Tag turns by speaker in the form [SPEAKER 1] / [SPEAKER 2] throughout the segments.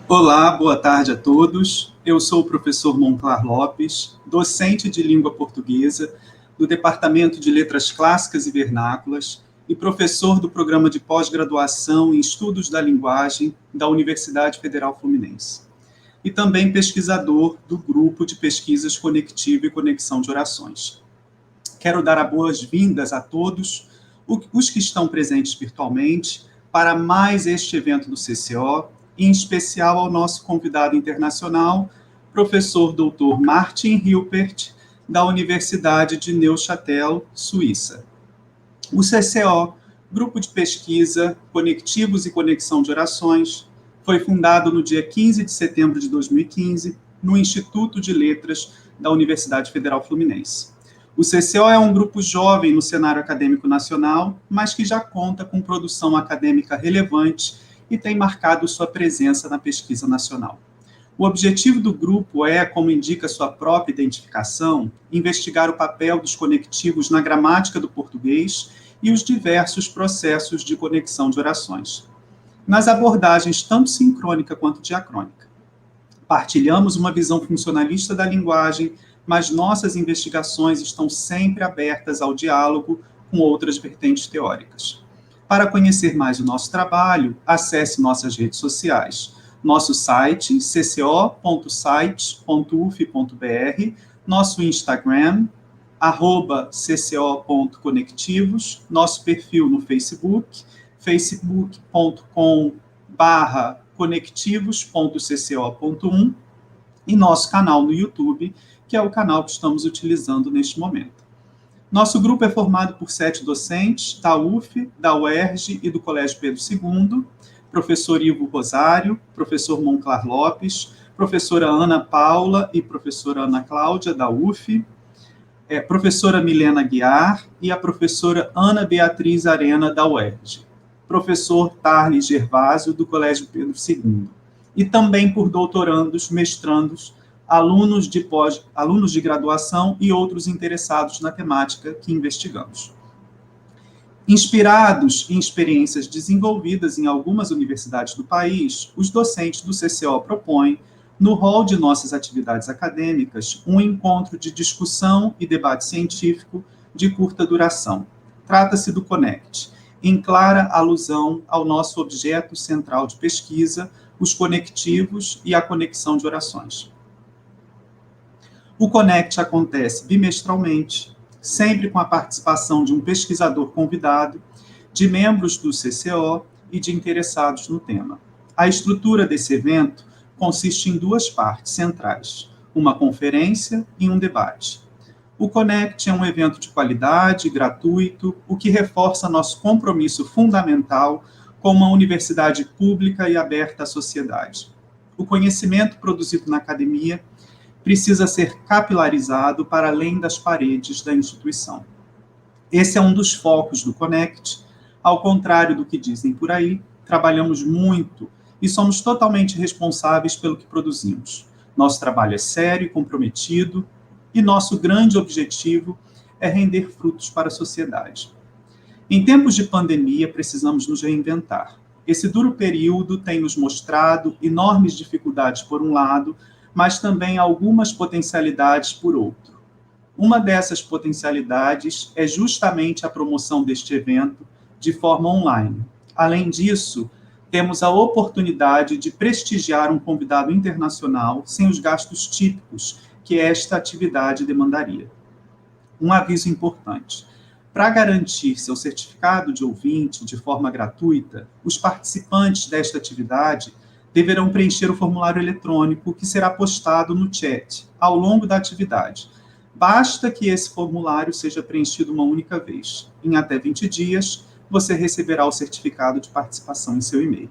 [SPEAKER 1] Olá, boa tarde a todos. Eu sou o professor Monclar Lopes, docente de língua portuguesa do Departamento de Letras Clássicas e Vernáculas e professor do programa de pós-graduação em Estudos da Linguagem da Universidade Federal Fluminense. E também pesquisador do grupo de pesquisas Conectivo e Conexão de Orações. Quero dar as boas-vindas a todos os que estão presentes virtualmente para mais este evento do CCO, em especial ao nosso convidado internacional, professor Dr. Martin Hilpert, da Universidade de Neuchâtel, Suíça. O CCO, Grupo de Pesquisa Conectivos e Conexão de Orações, foi fundado no dia 15 de setembro de 2015, no Instituto de Letras da Universidade Federal Fluminense. O CCO é um grupo jovem no cenário acadêmico nacional, mas que já conta com produção acadêmica relevante e tem marcado sua presença na pesquisa nacional. O objetivo do grupo é, como indica sua própria identificação, investigar o papel dos conectivos na gramática do português e os diversos processos de conexão de orações, nas abordagens tanto sincrônica quanto diacrônica. Partilhamos uma visão funcionalista da linguagem, mas nossas investigações estão sempre abertas ao diálogo com outras vertentes teóricas. Para conhecer mais o nosso trabalho, acesse nossas redes sociais. Nosso site, cco.sites.uf.br, nosso Instagram, @cco.conectivos, nosso perfil no Facebook, facebook.com/conectivos.cco.1 e nosso canal no YouTube, que é o canal que estamos utilizando neste momento. Nosso grupo é formado por 7 docentes da UF, da UERJ e do Colégio Pedro II, professor Ivo Rosário, professor Monclar Lopes, professora Ana Paula e professora Ana Cláudia, da UF, professora Milena Guiar e a professora Ana Beatriz Arena, da UERJ, professor Tarles Gervásio, do Colégio Pedro II, e também por doutorandos, mestrandos, alunos de graduação e outros interessados na temática que investigamos. Inspirados em experiências desenvolvidas em algumas universidades do país, os docentes do CCO propõem, no rol de nossas atividades acadêmicas, um encontro de discussão e debate científico de curta duração. Trata-se do CONECT, em clara alusão ao nosso objeto central de pesquisa, os conectivos e a conexão de orações. O CONECT acontece bimestralmente, sempre com a participação de um pesquisador convidado, de membros do CCO e de interessados no tema. A estrutura desse evento consiste em 2 partes centrais, uma conferência e um debate. O CONECT é um evento de qualidade, gratuito, o que reforça nosso compromisso fundamental com uma universidade pública e aberta à sociedade. O conhecimento produzido na academia precisa ser capilarizado para além das paredes da instituição. Esse é um dos focos do CONECT. Ao contrário do que dizem por aí, trabalhamos muito e somos totalmente responsáveis pelo que produzimos. Nosso trabalho é sério e comprometido, e nosso grande objetivo é render frutos para a sociedade. Em tempos de pandemia, precisamos nos reinventar. Esse duro período tem nos mostrado enormes dificuldades por um lado, mas também algumas potencialidades por outro. Uma dessas potencialidades é justamente a promoção deste evento de forma online. Além disso, temos a oportunidade de prestigiar um convidado internacional sem os gastos típicos que esta atividade demandaria. Um aviso importante. Para garantir seu certificado de ouvinte de forma gratuita, os participantes desta atividade deverão preencher o formulário eletrônico que será postado no chat ao longo da atividade. Basta que esse formulário seja preenchido uma única vez. Em até 20 dias, você receberá o certificado de participação em seu e-mail.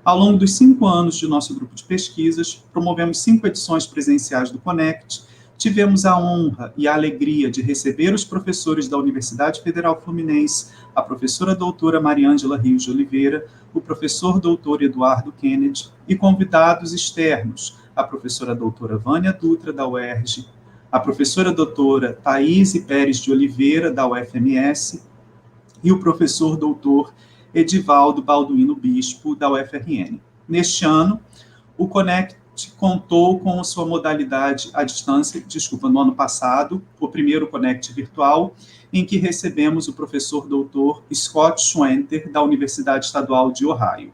[SPEAKER 1] Ao longo dos 5 anos de nosso grupo de pesquisas, promovemos 5 edições presenciais do CONECT, tivemos a honra e a alegria de receber os professores da Universidade Federal Fluminense, a professora doutora Mariângela Rios de Oliveira, o professor doutor Eduardo Kennedy e convidados externos, a professora doutora Vânia Dutra, da UERJ, a professora doutora Thaís Pérez de Oliveira, da UFMS, e o professor doutor Edivaldo Balduino Bispo, da UFRN. Neste ano, O CONECT contou com sua modalidade à distância, no ano passado, o primeiro CONECT Virtual, em que recebemos o professor doutor Scott Schwenter, da Universidade Estadual de Ohio,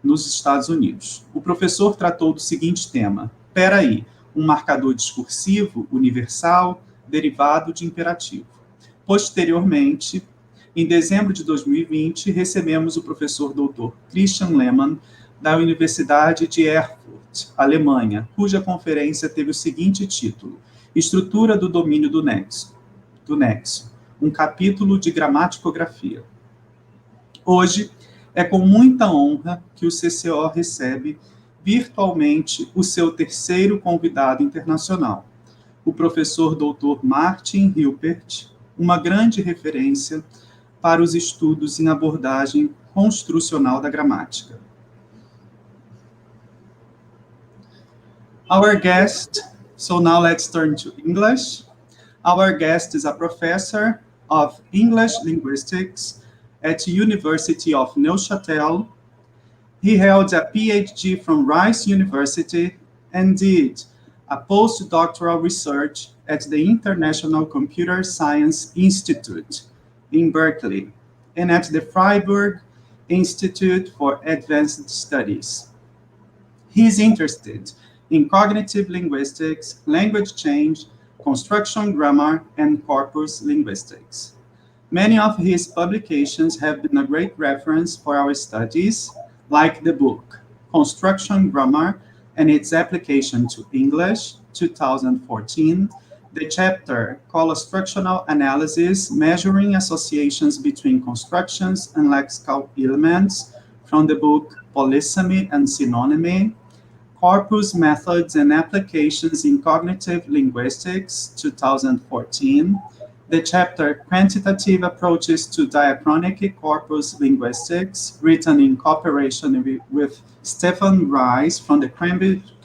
[SPEAKER 1] nos Estados Unidos. O professor tratou do seguinte tema: peraí, um marcador discursivo universal derivado de imperativo. Posteriormente, em dezembro de 2020, recebemos o professor doutor Christian Lehmann, da Universidade de Erfurt, Alemanha, cuja conferência teve o seguinte título: Estrutura do domínio do nexo, um capítulo de gramaticografia. Hoje, é com muita honra que o CCO recebe virtualmente o seu terceiro convidado internacional, o professor Dr. Martin Hilpert, uma grande referência para os estudos em abordagem construcional da gramática. Our guest, so now let's turn to English. Our guest is a professor of English linguistics at University of Neuchâtel. He held a PhD from Rice University and did a postdoctoral research at the International Computer Science Institute in Berkeley and at the Freiburg Institute for Advanced Studies. He is interested in cognitive linguistics, language change, construction grammar, and corpus linguistics. Many of his publications have been a great reference for our studies, like the book Construction Grammar and Its Application to English, 2014, the chapter Constructional Analysis, Measuring Associations Between Constructions and Lexical Elements, from the book Polysemy and Synonymy, Corpus Methods and Applications in Cognitive Linguistics, 2014, the chapter Quantitative Approaches to Diachronic Corpus Linguistics, written in cooperation with Stephen Rice from the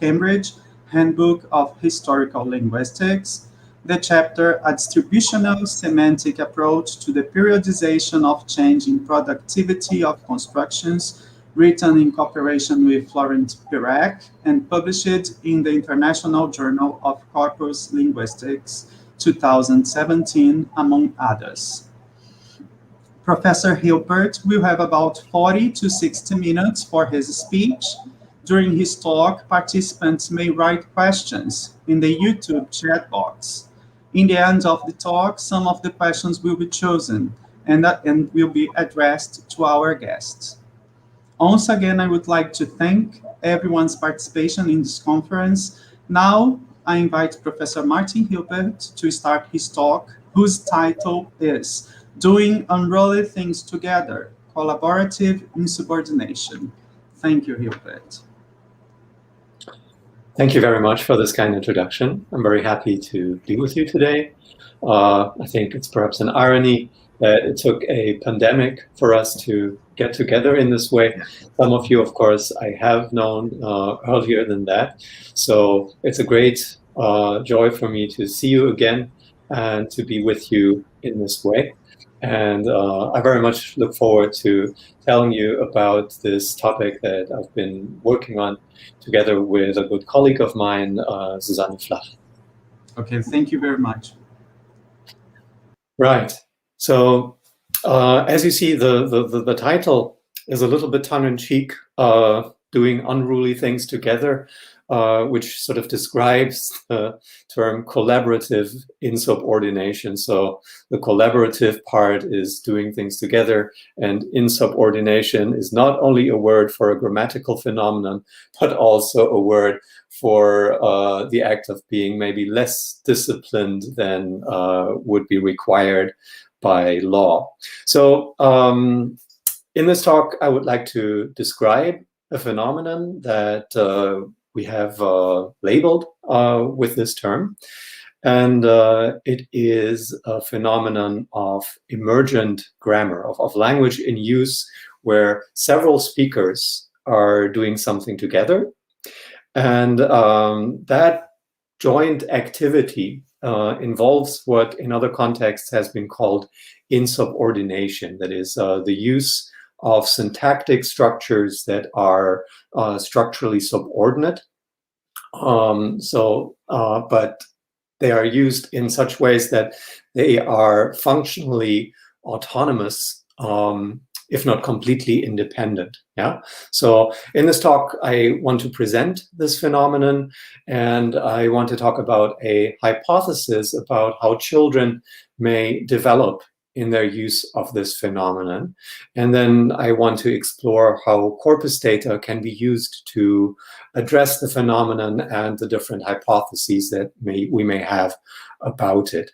[SPEAKER 1] Cambridge Handbook of Historical Linguistics, the chapter A Distributional Semantic Approach to the Periodization of Change in Productivity of Constructions, written in cooperation with Florent Pirac and published in the International Journal of Corpus Linguistics, 2017, among others. Professor Hilpert will have about 40 to 60 minutes for his speech. During his talk, participants may write questions in the YouTube chat box. In the end of the talk, some of the questions will be chosen and will be addressed to our guests. Once again, I would like to thank everyone's participation in this conference. Now, I invite Professor Martin Hilpert to start his talk, whose title is Doing Unruly Things Together, Collaborative Insubordination. Thank you, Hilpert.
[SPEAKER 2] Thank you very much for this kind introduction. I'm very happy to be with you today. I think it's perhaps an irony that it took a pandemic for us to get together in this way. Some of you, of course, I have known earlier than that. So it's a great joy for me to see you again and to be with you in this way. And I very much look forward to telling you about this topic that I've been working on together with a good colleague of mine, Susanne Flach.
[SPEAKER 1] Okay, thank you very much.
[SPEAKER 2] Right. So as you see, the title is a little bit tongue-in-cheek, doing unruly things together, which sort of describes the term collaborative insubordination. So the collaborative part is doing things together, and insubordination is not only a word for a grammatical phenomenon, but also a word for the act of being maybe less disciplined than would be required by law. So in this talk, I would like to describe a phenomenon that we have labeled with this term. And it is a phenomenon of emergent grammar, of language in use where several speakers are doing something together. And that joint activity involves what in other contexts has been called insubordination. That is the use of syntactic structures that are structurally subordinate. But they are used in such ways that they are functionally autonomous, if not completely independent. Yeah. So in this talk, I want to present this phenomenon, and I want to talk about a hypothesis about how children may develop in their use of this phenomenon. And then I want to explore how corpus data can be used to address the phenomenon and the different hypotheses that we may have about it.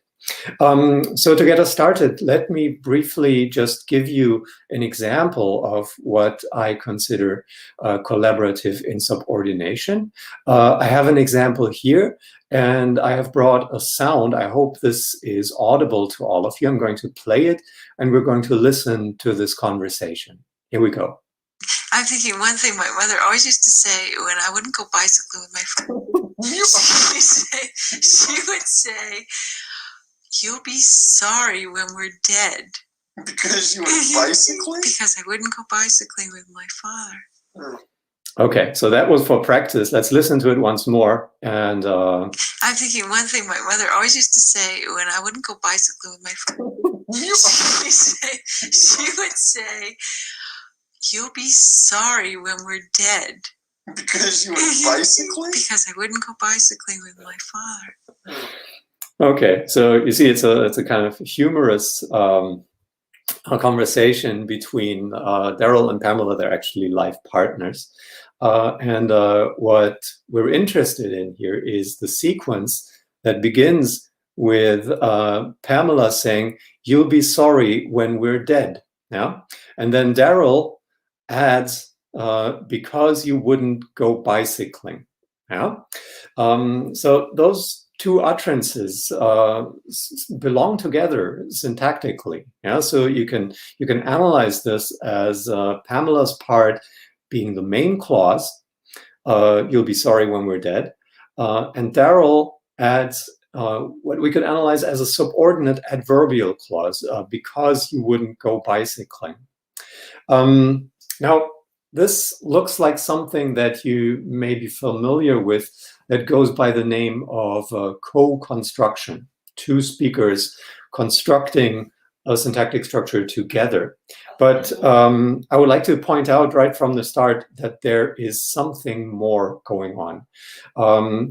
[SPEAKER 2] So to get us started, let me briefly just give you an example of what I consider collaborative insubordination. I have an example here, and I have brought a sound. I hope this is audible to all of you. I'm going to play it, and we're going to listen to this conversation. Here we go.
[SPEAKER 3] I'm thinking one thing my mother always used to say when I wouldn't go bicycling with my friend. she would say, "You'll be sorry when we're dead."
[SPEAKER 4] Because you went bicycling?
[SPEAKER 3] Because I wouldn't go bicycling with my father.
[SPEAKER 2] Okay, so that was for practice. Let's listen to it once more. And
[SPEAKER 3] I'm thinking one thing my mother always used to say when I wouldn't go bicycling with my friend. she would say, "You'll be sorry when we're dead."
[SPEAKER 4] Because you went bicycling?
[SPEAKER 3] Because I wouldn't go bicycling with my father.
[SPEAKER 2] Okay, so you see, it's a kind of humorous conversation between Daryl and Pamela. They're actually life partners. And what we're interested in here is the sequence that begins with Pamela saying, "You'll be sorry when we're dead." Yeah? And then Daryl adds, "because you wouldn't go bicycling." Yeah? So those two utterances belong together syntactically. Yeah, so you can analyze this as Pamela's part being the main clause, "You'll be sorry when we're dead," and Daryl adds what we could analyze as a subordinate adverbial clause, "because you wouldn't go bicycling." Now, this looks like something that you may be familiar with that goes by the name of co-construction, two speakers constructing a syntactic structure together. But I would like to point out right from the start that there is something more going on.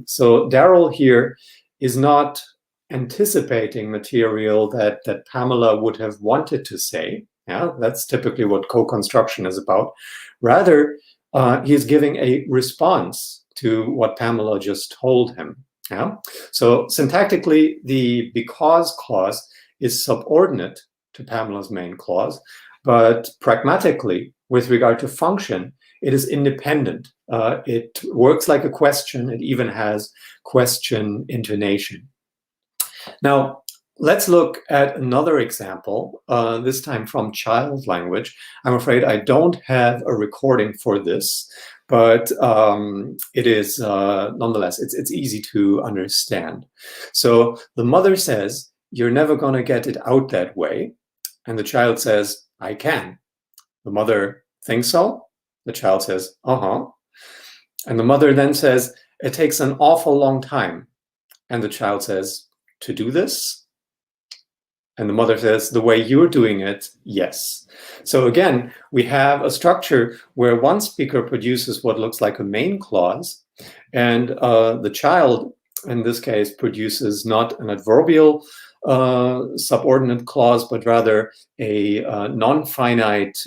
[SPEAKER 2] So Daryl here is not anticipating material that Pamela would have wanted to say. Yeah, that's typically what co-construction is about. Rather, he's giving a response to what Pamela just told him. Yeah? So syntactically, the because clause is subordinate to Pamela's main clause, but pragmatically, with regard to function, it is independent. It works like a question. It even has question intonation. Now, let's look at another example, this time from child language. I'm afraid I don't have a recording for this, but it is nonetheless, it's easy to understand. So the mother says, "You're never going to get it out that way." And the child says, "I can." The mother thinks so. The child says, "Uh-huh." And the mother then says, "It takes an awful long time." And the child says, "To do this?" And the mother says, "The way you're doing it, yes." So again, we have a structure where one speaker produces what looks like a main clause, and the child, in this case, produces not an adverbial subordinate clause, but rather a non-finite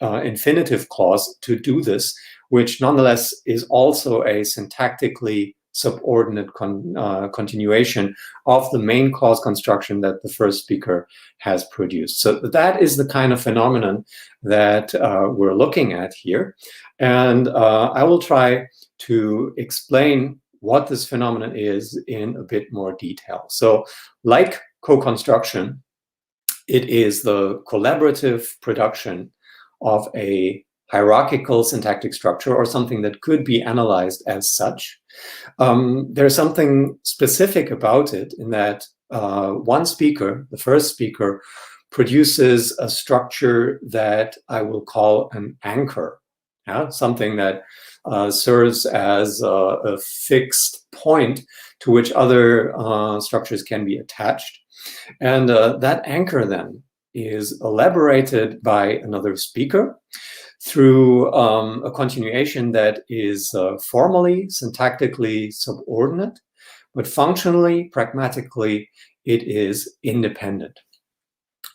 [SPEAKER 2] infinitive clause to do this, which nonetheless is also a syntactically subordinate continuation of the main clause construction that the first speaker has produced. So that is the kind of phenomenon that we're looking at here. And I will try to explain what this phenomenon is in a bit more detail. So like co-construction, it is the collaborative production of a hierarchical syntactic structure or something that could be analyzed as such. There's something specific about it in that one speaker, the first speaker, produces a structure that I will call an anchor, something that serves as a fixed point to which other structures can be attached. And that anchor then is elaborated by another speaker through a continuation that is formally, syntactically subordinate, but functionally, pragmatically, it is independent.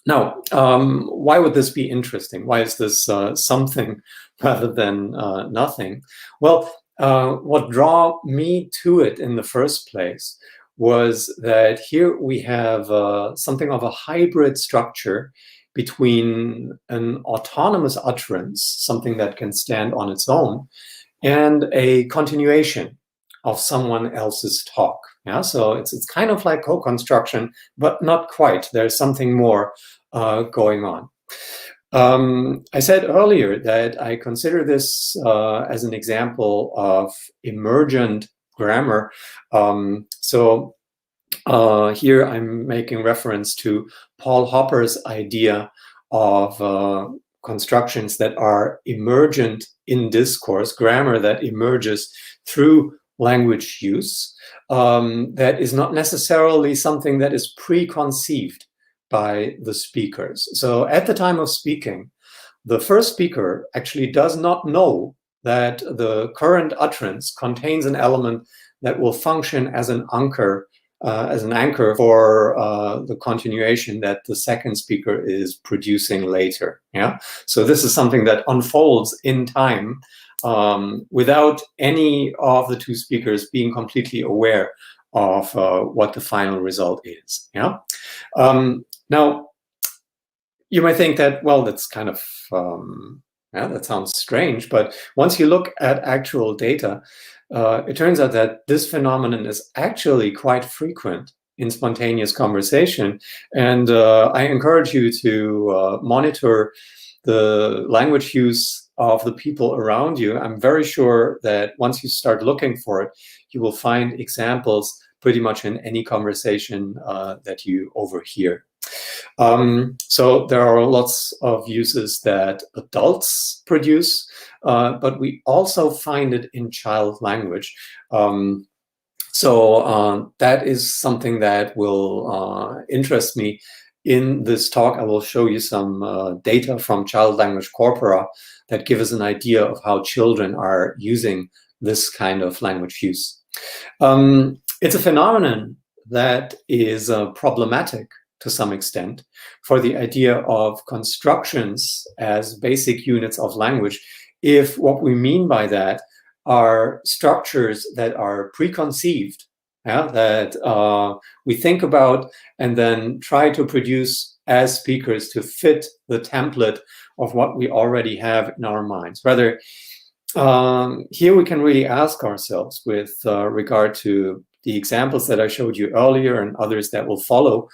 [SPEAKER 2] Now, why would this be interesting? Why is this something rather than nothing? Well, what drew me to it in the first place was that here we have something of a hybrid structure between an autonomous utterance, something that can stand on its own, and a continuation of someone else's talk. Yeah, so it's kind of like co-construction, but not quite. There's something more going on. I said earlier that I consider this as an example of emergent grammar. So here I'm making reference to Paul Hopper's idea of constructions that are emergent in discourse, grammar that emerges through language use, that is not necessarily something that is preconceived by the speakers. So at the time of speaking, the first speaker actually does not know that the current utterance contains an element that will function as an anchor for the continuation that the second speaker is producing later. Yeah, so this is something that unfolds in time without any of the two speakers being completely aware of what the final result is. Yeah. Now, you might think that, well, that's kind of that sounds strange, but once you look at actual data, it turns out that this phenomenon is actually quite frequent in spontaneous conversation. And I encourage you to monitor the language use of the people around you. I'm very sure that once you start looking for it, you will find examples pretty much in any conversation that you overhear. So there are lots of uses that adults produce, but we also find it in child language. So that is something that will interest me in this talk. I will show you some data from child language corpora that give us an idea of how children are using this kind of language use. It's a phenomenon that is problematic to some extent for the idea of constructions as basic units of language, if what we mean by that are structures that are preconceived, that we think about and then try to produce as speakers to fit the template of what we already have in our minds. Rather, here we can really ask ourselves with regard to the examples that I showed you earlier and others that will follow,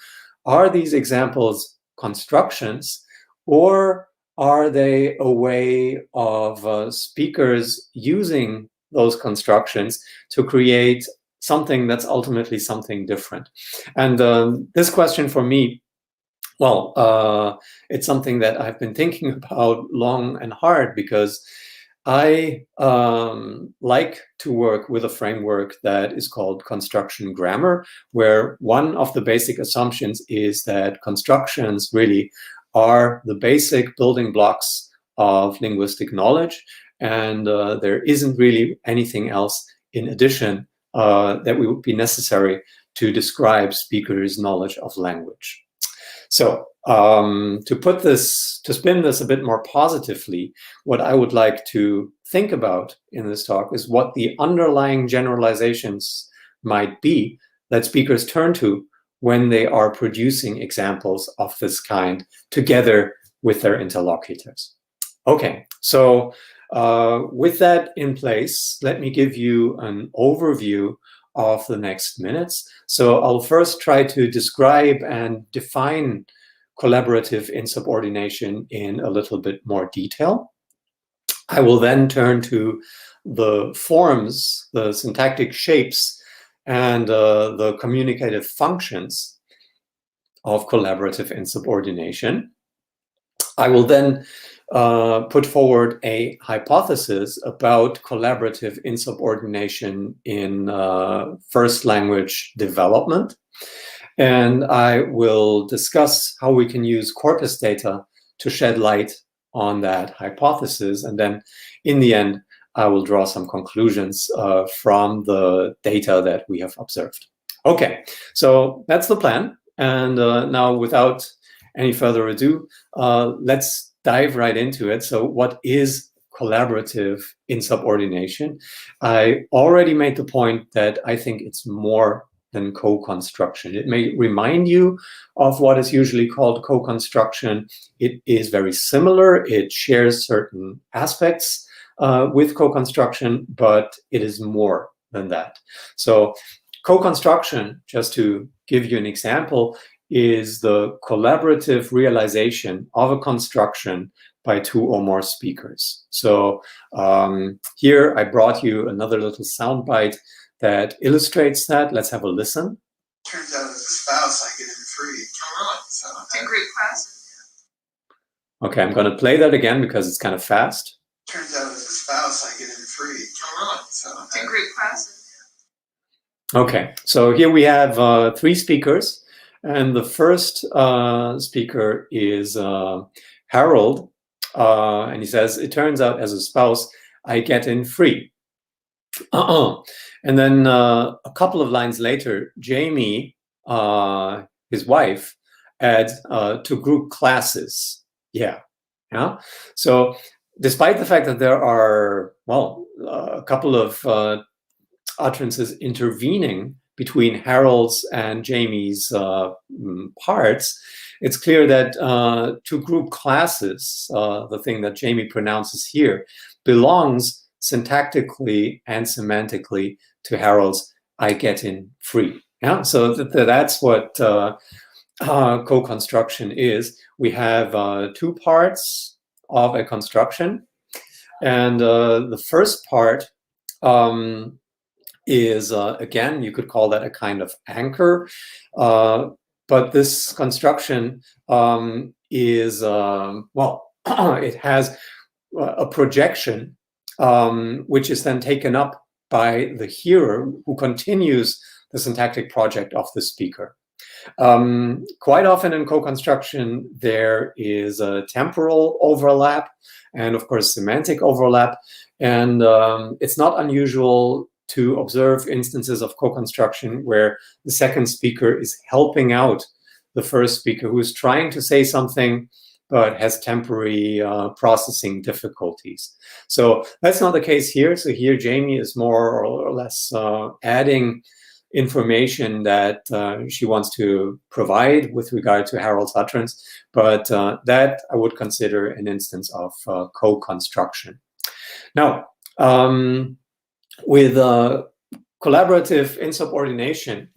[SPEAKER 2] are these examples constructions, or are they a way of speakers using those constructions to create something that's ultimately something different? And this question for me, well, it's something that I've been thinking about long and hard, because I like to work with a framework that is called construction grammar, where one of the basic assumptions is that constructions really are the basic building blocks of linguistic knowledge, and there isn't really anything else in addition that would be necessary to describe speakers' knowledge of language. So to spin this a bit more positively, what I would like to think about in this talk is what the underlying generalizations might be that speakers turn to when they are producing examples of this kind together with their interlocutors. Okay, so with that in place, let me give you an overview of the next minutes. So I'll first try to describe and define collaborative insubordination in a little bit more detail. I will then turn to the forms, the syntactic shapes, and the communicative functions of collaborative insubordination. I will then put forward a hypothesis about collaborative insubordination in first language development. And I will discuss how we can use corpus data to shed light on that hypothesis. And then in the end, I will draw some conclusions from the data that we have observed. Okay, so that's the plan. And now, without any further ado, let's dive right into it. So what is collaborative insubordination? I already made the point that I think it's more than co-construction. It may remind you of what is usually called co-construction. It is very similar. It shares certain aspects with co-construction, but it is more than that. So co-construction, just to give you an example, is the collaborative realization of a construction by two or more speakers. So here I brought you another little soundbite that illustrates that. Let's have a listen.
[SPEAKER 4] Turns out as a spouse, I get him free. Oh, really? So,
[SPEAKER 3] It's a great class.
[SPEAKER 2] Okay, I'm going to play that again because it's kind of fast.
[SPEAKER 4] Turns out as a spouse, I get him free. Oh, really? So,
[SPEAKER 3] It's a great class.
[SPEAKER 2] Okay, so here we have three speakers. And the first speaker is Harold. And he says, it turns out as a spouse, I get in free. And then a couple of lines later, Jamie, his wife, adds to group classes. Yeah. So despite the fact that there are, well, a couple of utterances intervening between Harold's and Jamie's parts, it's clear that to group classes, the thing that Jamie pronounces here, belongs syntactically and semantically to Harold's I get in free. Yeah, so that's what co-construction is. We have two parts of a construction, and the first part is, again, you could call that a kind of anchor, but this construction is, well, it has a projection which is then taken up by the hearer who continues the syntactic project of the speaker. Quite often in co-construction, there is a temporal overlap and, of course, semantic overlap, and it's not unusual to observe instances of co-construction where the second speaker is helping out the first speaker who is trying to say something but has temporary processing difficulties. So that's not the case here. So here Jamie is more or less adding information that she wants to provide with regard to Harold's utterance, but that I would consider an instance of co-construction. Now, with collaborative insubordination,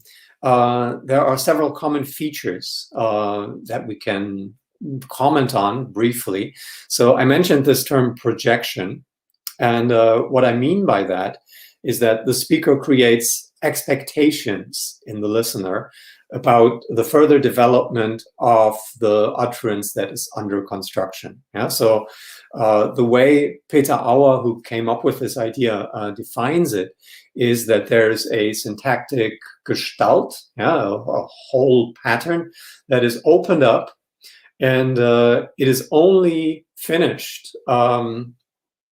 [SPEAKER 2] there are several common features that we can comment on briefly. So I mentioned this term projection, and what I mean by that is that the speaker creates expectations in the listener about the further development of the utterance that is under construction. Yeah, so the way Peter Auer, who came up with this idea, defines it is that there's a syntactic gestalt, yeah, a whole pattern that is opened up, and it is only finished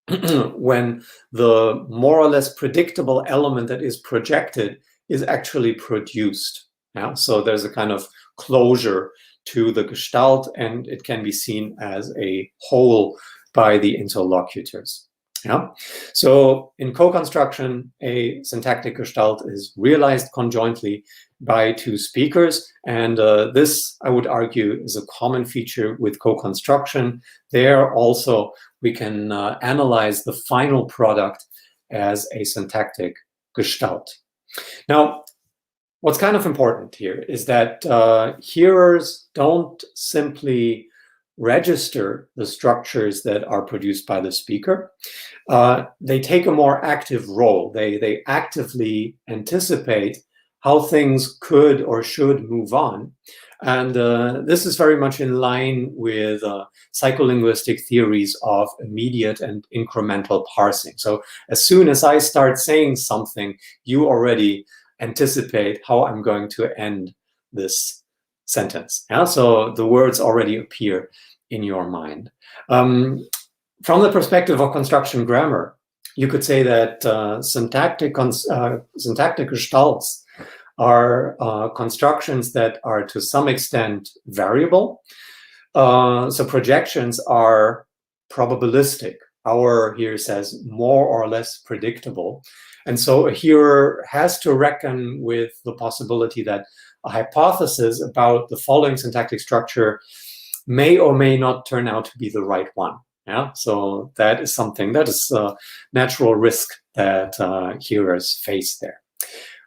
[SPEAKER 2] when the more or less predictable element that is projected is actually produced. Yeah? So there's a kind of closure to the gestalt, and it can be seen as a whole by the interlocutors. Yeah? So in co-construction, a syntactic gestalt is realized conjointly by two speakers, and this, I would argue, is a common feature with co-construction. There also we can analyze the final product as a syntactic gestalt. Now, what's kind of important here is that hearers don't simply register the structures that are produced by the speaker. They take a more active role. They actively anticipate how things could or should move on. And this is very much in line with psycholinguistic theories of immediate and incremental parsing. So as soon as I start saying something, you already anticipate how I'm going to end this sentence. Yeah? So the words already appear in your mind. From the perspective of construction grammar, you could say that syntactic gestalts are constructions that are to some extent variable. So projections are probabilistic. Our here says more or less predictable. And so a hearer has to reckon with the possibility that a hypothesis about the following syntactic structure may or may not turn out to be the right one. Yeah, so that is something that is a natural risk that hearers face there.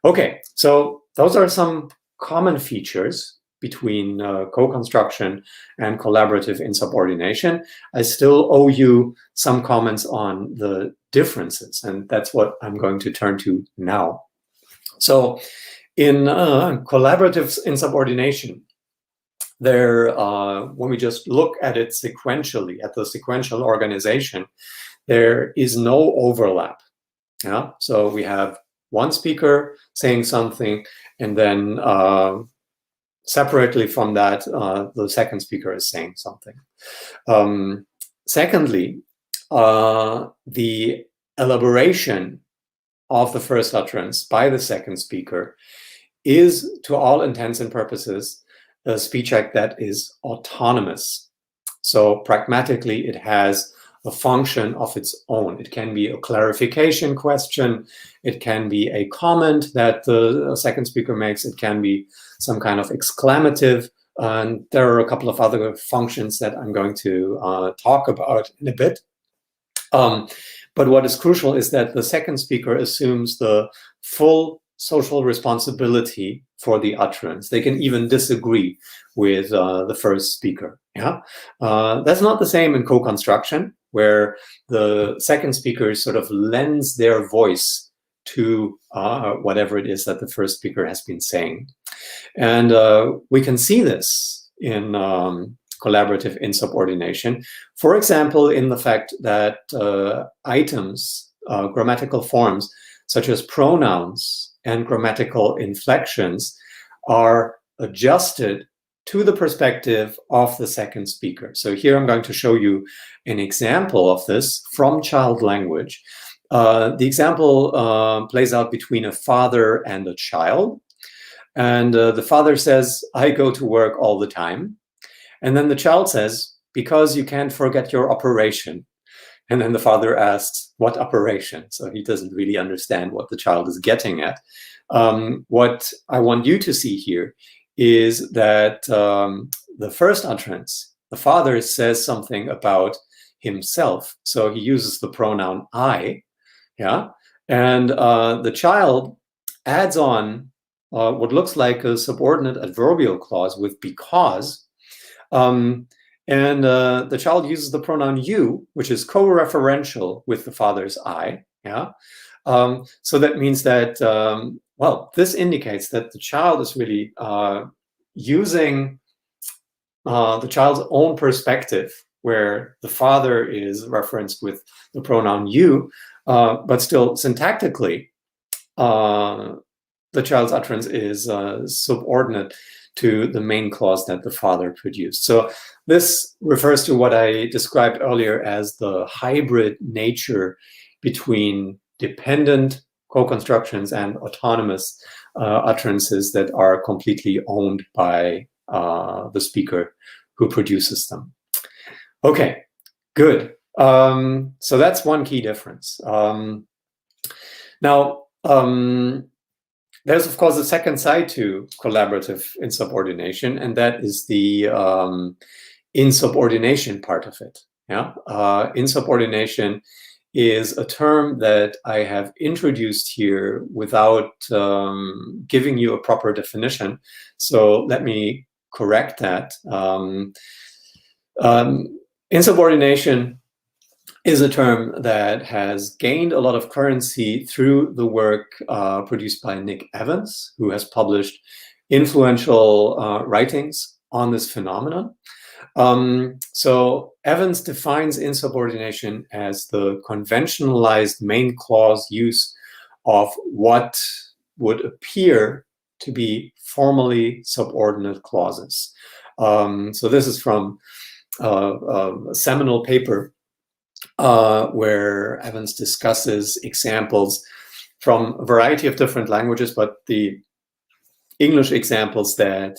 [SPEAKER 2] Okay, so those are some common features between co-construction and collaborative insubordination. I still owe you some comments on the differences, and that's what I'm going to turn to now. So in collaborative insubordination, there, when we just look at it sequentially, at the sequential organization, there is no overlap. Yeah, so we have one speaker saying something, and then separately from that, the second speaker is saying something. Secondly, the elaboration of the first utterance by the second speaker is, to all intents and purposes, a speech act that is autonomous. So pragmatically, it has a function of its own. It can be a clarification question. It can be a comment that the second speaker makes. It can be some kind of exclamative. And there are a couple of other functions that I'm going to talk about in a bit. But what is crucial is that the second speaker assumes the full social responsibility for the utterance. They can even disagree with the first speaker. Yeah, that's not the same in co-construction, where the second speaker sort of lends their voice to whatever it is that the first speaker has been saying. And we can see this in collaborative insubordination. For example, in the fact that items, grammatical forms, such as pronouns and grammatical inflections, are adjusted to the perspective of the second speaker. So here I'm going to show you an example of this from child language. The example plays out between a father and a child. And the father says, "I go to work all the time." And then the child says, "Because you can't forget your operation." And then the father asks, "What operation?" So he doesn't really understand what the child is getting at. What I want you to see here is that the first utterance, the father says something about himself. So he uses the pronoun I, yeah? And the child adds on what looks like a subordinate adverbial clause with because. And the child uses the pronoun you, which is co-referential with the father's I. Yeah. So that means that, well, this indicates that the child is really using the child's own perspective, where the father is referenced with the pronoun you, but still syntactically, the child's utterance is subordinate to the main clause that the father produced. So this refers to what I described earlier as the hybrid nature between dependent co-constructions and autonomous utterances that are completely owned by the speaker who produces them. Okay, good. So that's one key difference. Now, there's, of course, a second side to collaborative insubordination, and that is the insubordination part of it. Yeah, insubordination is a term that I have introduced here without giving you a proper definition. So let me correct that. Insubordination is a term that has gained a lot of currency through the work produced by Nick Evans, who has published influential writings on this phenomenon. So Evans defines insubordination as the conventionalized main clause use of what would appear to be formally subordinate clauses. So this is from a seminal paper where Evans discusses examples from a variety of different languages, but the English examples that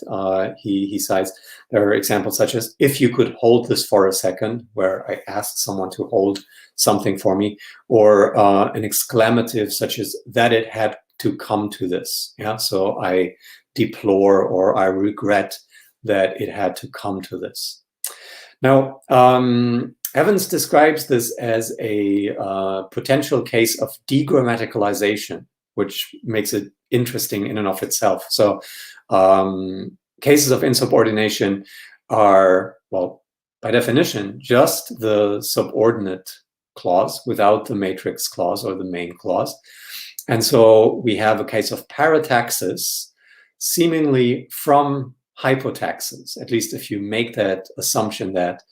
[SPEAKER 2] he cites, there are examples such as, if you could hold this for a second, where I asked someone to hold something for me, or an exclamative such as, that it had to come to this. Yeah, so I deplore or I regret that it had to come to this. Now, Evans describes this as a potential case of degrammaticalization, which makes it interesting in and of itself. So cases of insubordination are, well, by definition, just the subordinate clause without the matrix clause or the main clause. And so we have a case of parataxis seemingly from hypotaxis, at least if you make that assumption that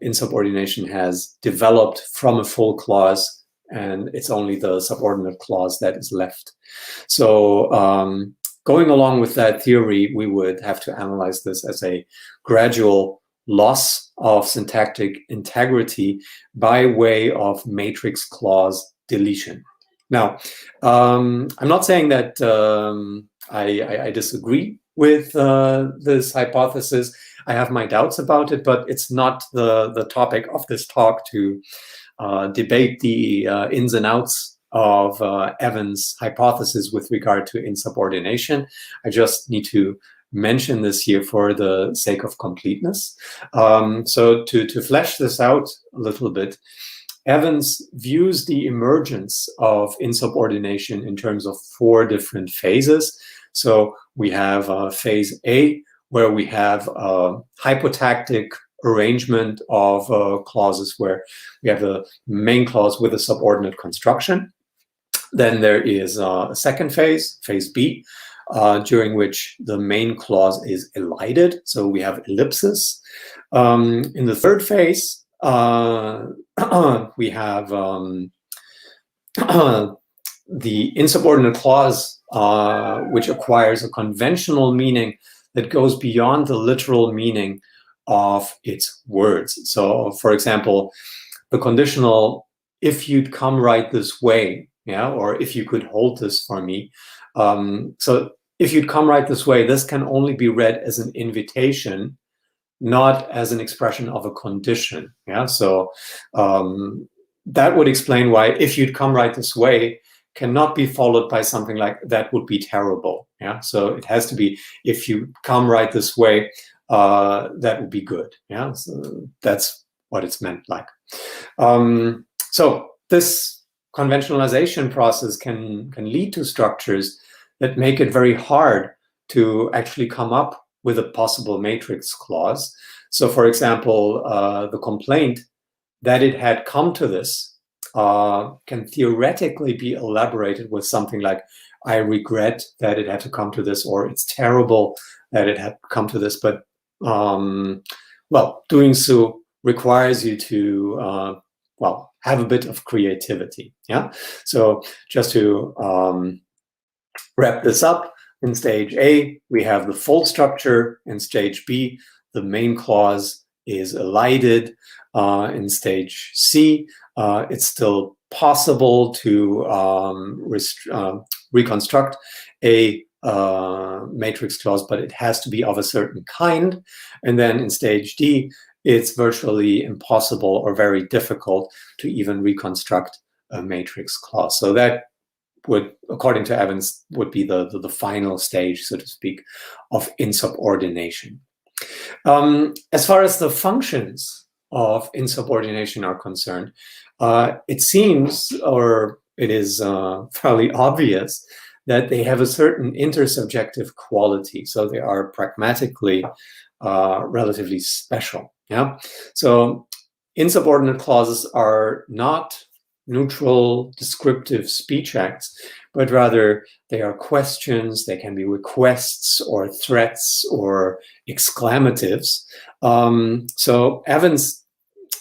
[SPEAKER 2] insubordination has developed from a full clause and it's only the subordinate clause that is left. So going along with that theory, we would have to analyze this as a gradual loss of syntactic integrity by way of matrix clause deletion. Now, I'm not saying that I disagree with this hypothesis. I have my doubts about it, but it's not the topic of this talk to debate the ins and outs of Evans' hypothesis with regard to insubordination. I just need to mention this here for the sake of completeness. So to flesh this out a little bit, Evans views the emergence of insubordination in terms of 4 different phases. So we have phase A, where we have a hypotactic arrangement of clauses where we have a main clause with a subordinate construction. Then there is a second phase, phase B, during which the main clause is elided. So we have ellipsis. In the third phase, we have the insubordinate clause, which acquires a conventional meaning that goes beyond the literal meaning of its words. So, for example, the conditional, if you'd come right this way, yeah, or if you could hold this for me. So if you'd come right this way, this can only be read as an invitation, not as an expression of a condition. Yeah, so that would explain why if you'd come right this way cannot be followed by something like that would be terrible. Yeah, so it has to be if you come right this way, that would be good. Yeah, so that's what it's meant like. So this conventionalization process can lead to structures that make it very hard to actually come up with a possible matrix clause. So for example, the complaint that it had come to this can theoretically be elaborated with something like, I regret that it had to come to this, or it's terrible that it had come to this. But well, doing so requires you to, well, have a bit of creativity. Yeah. So just to wrap this up, in stage A, we have the full structure. In stage B, the main clause is elided. In stage C, it's still possible to reconstruct a matrix clause, but it has to be of a certain kind. And then in stage D, it's virtually impossible or very difficult to even reconstruct a matrix clause. So that would, according to Evans, would be the final stage, so to speak, of insubordination. As far as the functions of insubordination are concerned, it seems, or it is fairly obvious, that they have a certain intersubjective quality. So they are pragmatically relatively special. Yeah. So insubordinate clauses are not neutral descriptive speech acts, but rather they are questions, they can be requests or threats or exclamatives. So Evans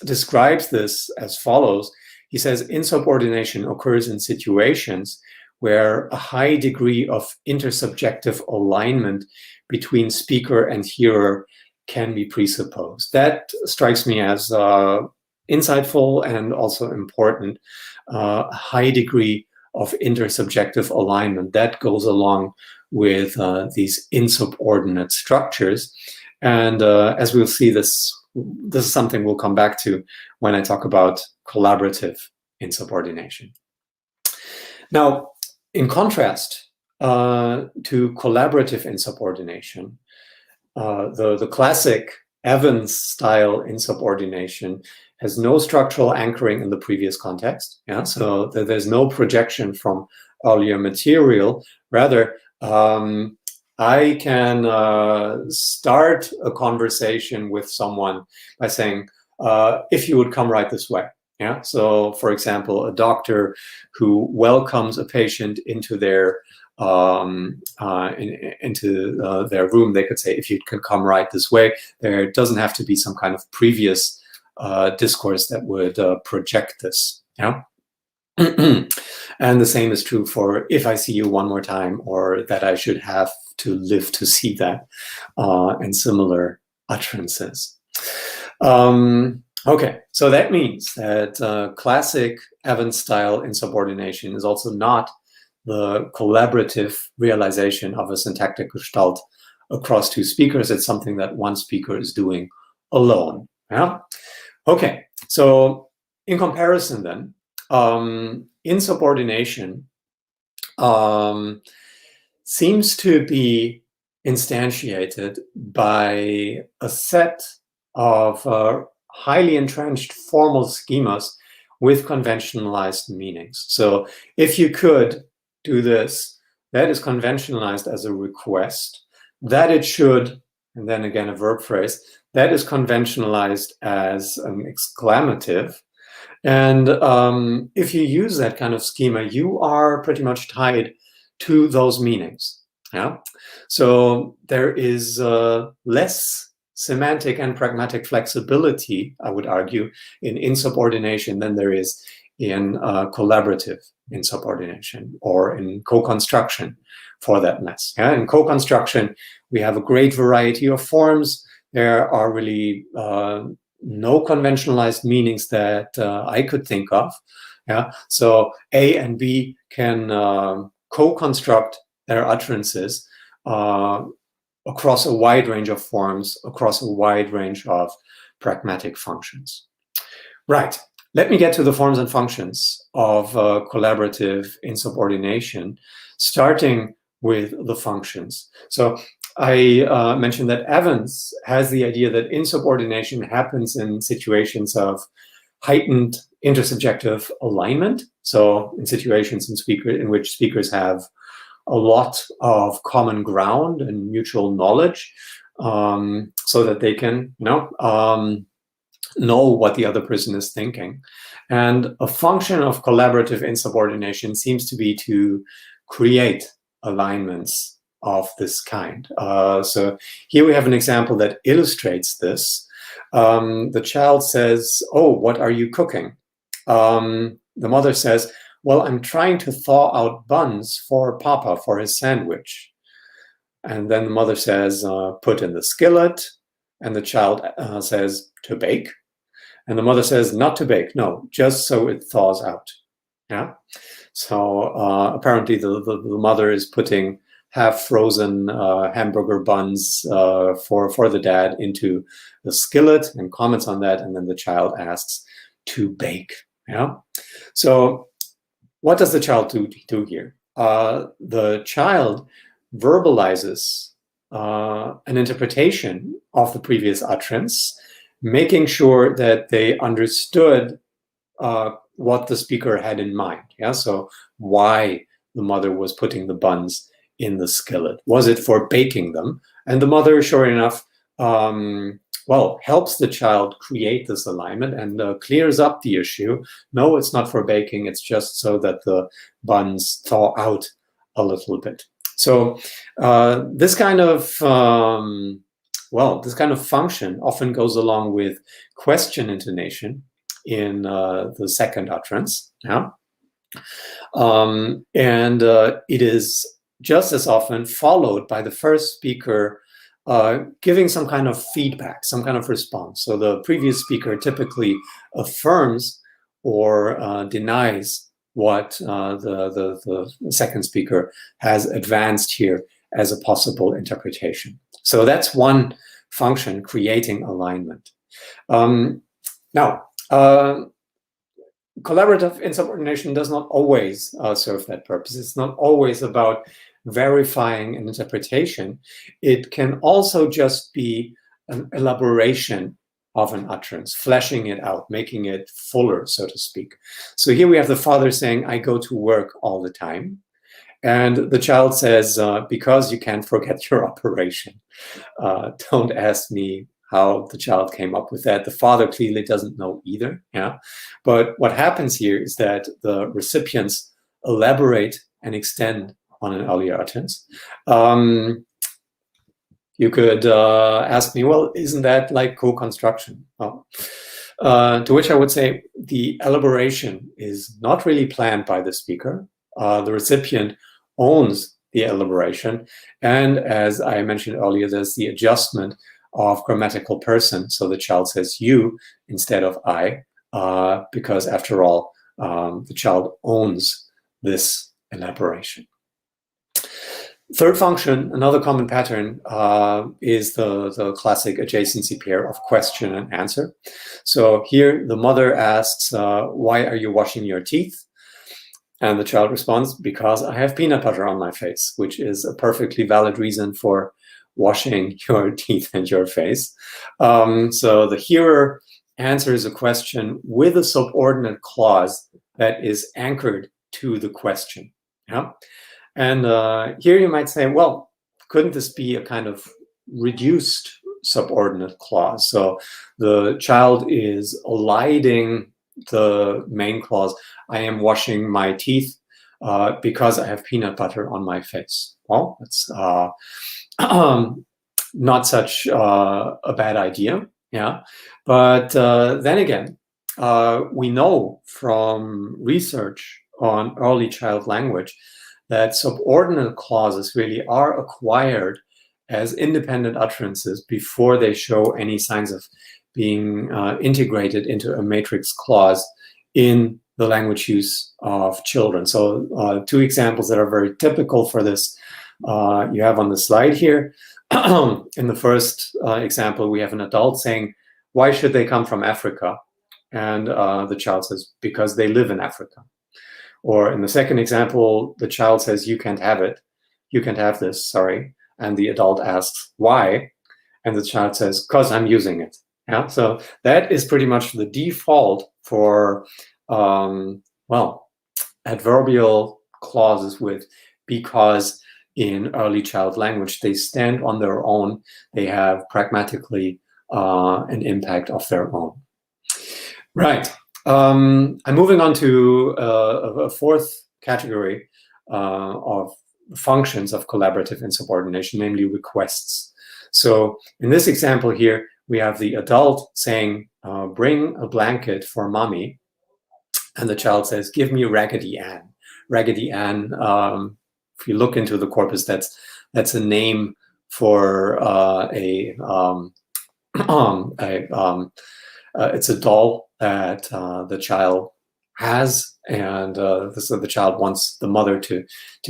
[SPEAKER 2] describes this as follows. He says, insubordination occurs in situations where a high degree of intersubjective alignment between speaker and hearer can be presupposed. That strikes me as insightful and also important. A high degree of intersubjective alignment that goes along with these insubordinate structures. And as we'll see, this is something we'll come back to when I talk about collaborative insubordination. Now, in contrast to collaborative insubordination, the classic Evans-style insubordination has no structural anchoring in the previous context. Yeah, so there's no projection from earlier material. Rather, I can start a conversation with someone by saying, if you would come right this way. Yeah. So, for example, a doctor who welcomes a patient into their their room, they could say, if you can come right this way. There doesn't have to be some kind of previous discourse that would project this. Yeah. And the same is true for if I see you one more time, or that I should have to live to see that, and similar utterances. Okay, so that means that classic Evans-style insubordination is also not the collaborative realization of a syntactic gestalt across two speakers. It's something that one speaker is doing alone. Yeah. Okay, so in comparison then, insubordination seems to be instantiated by a set of highly entrenched formal schemas with conventionalized meanings. So if you could do this, that is conventionalized as a request, that it should, and then again a verb phrase, that is conventionalized as an exclamative. And if you use that kind of schema, you are pretty much tied to those meanings. Yeah. So there is less semantic and pragmatic flexibility, I would argue, in insubordination than there is in collaborative insubordination, or in co-construction, for that matter. Yeah? In co-construction, we have a great variety of forms. There are really no conventionalized meanings that I could think of. Yeah, so A and B can co-construct their utterances across a wide range of forms, across a wide range of pragmatic functions. Right, let me get to the forms and functions of collaborative insubordination, starting with the functions. So I mentioned that Evans has the idea that insubordination happens in situations of heightened intersubjective alignment. So in situations in which speakers have a lot of common ground and mutual knowledge, so that they can, know what the other person is thinking. And a function of collaborative insubordination seems to be to create alignments of this kind. So here we have an example that illustrates this. The child says, "Oh, what are you cooking?" The mother says, "Well, I'm trying to thaw out buns for Papa for his sandwich." And then the mother says, "Put in the skillet." And the child says, "To bake." And the mother says, "Not to bake, no, just so it thaws out." Yeah. So apparently the mother is putting half-frozen hamburger buns for the dad into the skillet and comments on that. And then the child asks, "To bake." Yeah. So what does the child do here? The child verbalizes an interpretation of the previous utterance, making sure that they understood what the speaker had in mind. Yeah, so why the mother was putting the buns in the skillet. Was it for baking them? And the mother, sure enough, well, helps the child create this alignment and clears up the issue. No, it's not for baking. It's just so that the buns thaw out a little bit. So this kind of function often goes along with question intonation in the second utterance. Yeah? It is just as often followed by the first speaker giving some kind of feedback, some kind of response. So the previous speaker typically affirms or denies what the second speaker has advanced here as a possible interpretation. So that's one function, creating alignment. Now, collaborative insubordination does not always serve that purpose. It's not always about verifying an interpretation. It can also just be an elaboration of an utterance, fleshing it out, making it fuller, so to speak. So here we have the father saying, I go to work all the time. And the child says, because you can't forget your operation. Don't ask me how the child came up with that. The father clearly doesn't know either. Yeah. But what happens here is that the recipients elaborate and extend on an earlier utterance. You could ask me, well, isn't that like co-construction? Oh. To which I would say the elaboration is not really planned by the speaker. The recipient owns the elaboration. And as I mentioned earlier, there's the adjustment of grammatical person. So the child says you instead of I, because after all, the child owns this elaboration. Third function, another common pattern, is the classic adjacency pair of question and answer. So here the mother asks, why are you washing your teeth? And the child responds, because I have peanut butter on my face, which is a perfectly valid reason for washing your teeth and your face. So the hearer answers a question with a subordinate clause that is anchored to the question. Yeah? And here you might say, well, couldn't this be a kind of reduced subordinate clause? So the child is eliding the main clause, I am washing my teeth because I have peanut butter on my face. Well, it's not such a bad idea, yeah. But then again, we know from research on early child language that subordinate clauses really are acquired as independent utterances before they show any signs of being integrated into a matrix clause in the language use of children. So two examples that are very typical for this you have on the slide here. In the first example, we have an adult saying, why should they come from Africa? And the child says, because they live in Africa. Or in the second example, the child says, you can't have it. You can't have this, sorry. And the adult asks, why? And the child says, because I'm using it. Yeah, so that is pretty much the default for, well, adverbial clauses with because in early child language. They stand on their own. They have pragmatically an impact of their own. Right. I'm moving on to a fourth category of functions of collaborative insubordination, namely requests. So in this example here, we have the adult saying, bring a blanket for mommy. And the child says, give me Raggedy Ann. Raggedy Ann, if you look into the corpus, that's a name for it's a doll that the child has, and so the child wants the mother to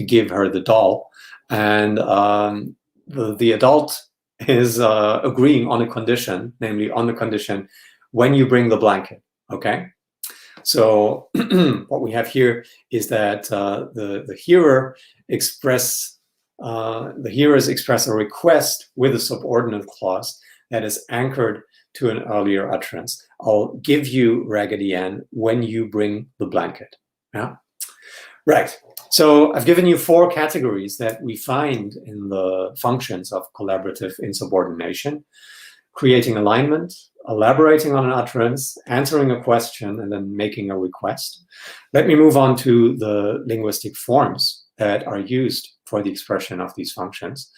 [SPEAKER 2] give her the doll, and the adult is agreeing on a condition, namely on the condition when you bring the blanket. Okay, so what we have here is that the hearers express a request with a subordinate clause that is anchored to an earlier utterance. I'll give you Raggedy Ann when you bring the blanket. Yeah, right. So I've given you 4 categories that we find in the functions of collaborative insubordination. creating alignment, elaborating on an utterance, answering a question, and then making a request. Let me move on to the linguistic forms that are used for the expression of these functions.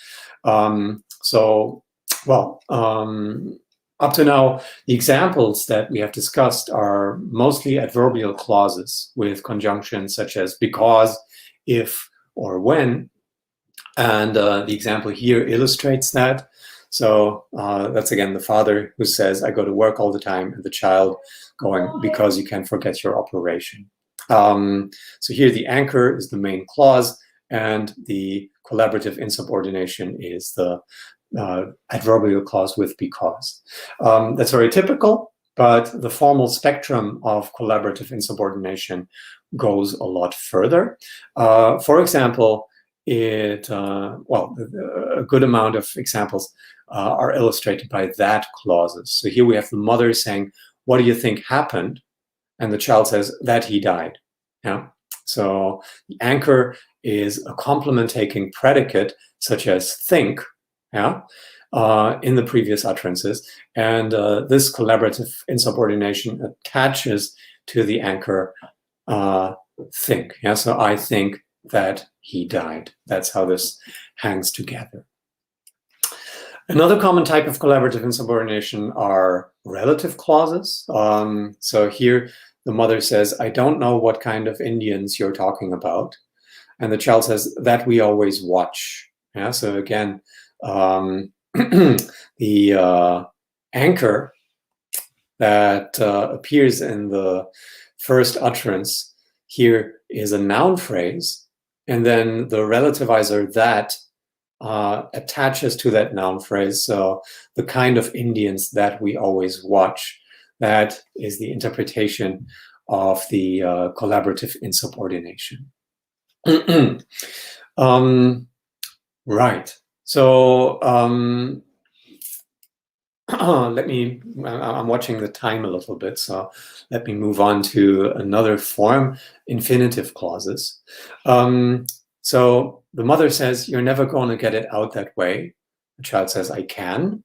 [SPEAKER 2] Up to now, the examples that we have discussed are mostly adverbial clauses with conjunctions such as because, if, or when. And the example here illustrates that. So that's again the father who says, I go to work all the time, and the child going, because you can forget your operation. So here the anchor is the main clause, and the collaborative insubordination is the adverbial clause with because. That's very typical, but the formal spectrum of collaborative insubordination goes a lot further. For example, a good amount of examples are illustrated by that clauses. So here we have the mother saying, what do you think happened? And the child says, that he died. Yeah. So the anchor is a complement-taking predicate, such as think, yeah, in the previous utterances. And this collaborative insubordination attaches to the anchor think. Yeah. So I think that he died. That's how this hangs together. Another common type of collaborative insubordination are relative clauses. So here the mother says, I don't know what kind of Indians you're talking about. And the child says, that we always watch. Yeah, so again, the anchor that appears in the first utterance here is a noun phrase. And then the relativizer that attaches to that noun phrase. So the kind of Indians that we always watch, that is the interpretation of the collaborative insubordination. Right. So I'm watching the time a little bit, so let me move on to another form, infinitive clauses. So the mother says, you're never going to get it out that way. The child says, I can.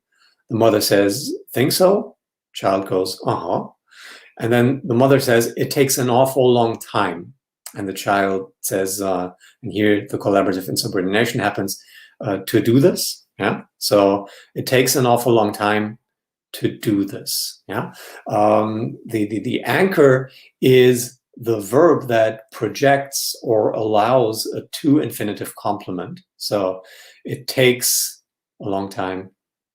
[SPEAKER 2] The mother says, think so? Child goes, uh-huh. And then the mother says, it takes an awful long time. And the child says, and here the collaborative insubordination happens, to do this. Yeah. So it takes an awful long time to do this. Yeah. The anchor is the verb that projects or allows a to infinitive complement. So it takes a long time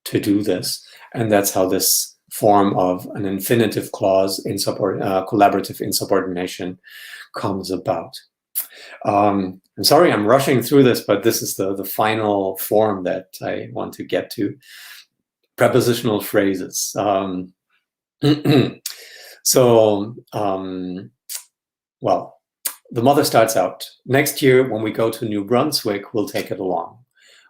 [SPEAKER 2] to do this. And that's how this form of an infinitive clause in collaborative insubordination comes about. I'm sorry, I'm rushing through this, but this is the final form that I want to get to. Prepositional phrases. Well, the mother starts out, next year when we go to New Brunswick, we'll take it along.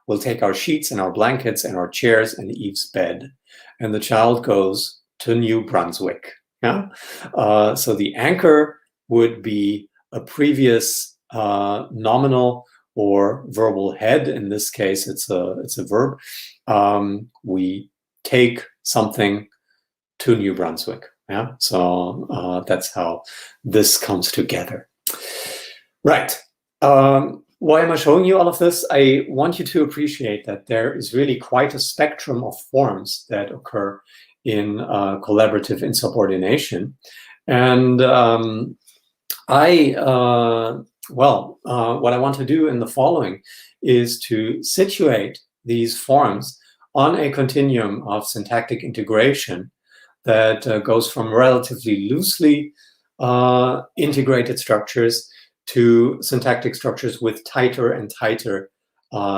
[SPEAKER 2] We'll take our sheets and our blankets and our chairs and Eve's bed. And the child goes to New Brunswick. Yeah? So the anchor would be a previous nominal or verbal head. In this case, it's a verb. We take something to New Brunswick. Yeah, so that's how this comes together. Right. Why am I showing you all of this? I want you to appreciate that there is really quite a spectrum of forms that occur in collaborative insubordination. And what I want to do in the following is to situate these forms on a continuum of syntactic integration that goes from relatively loosely integrated structures to syntactic structures with tighter and tighter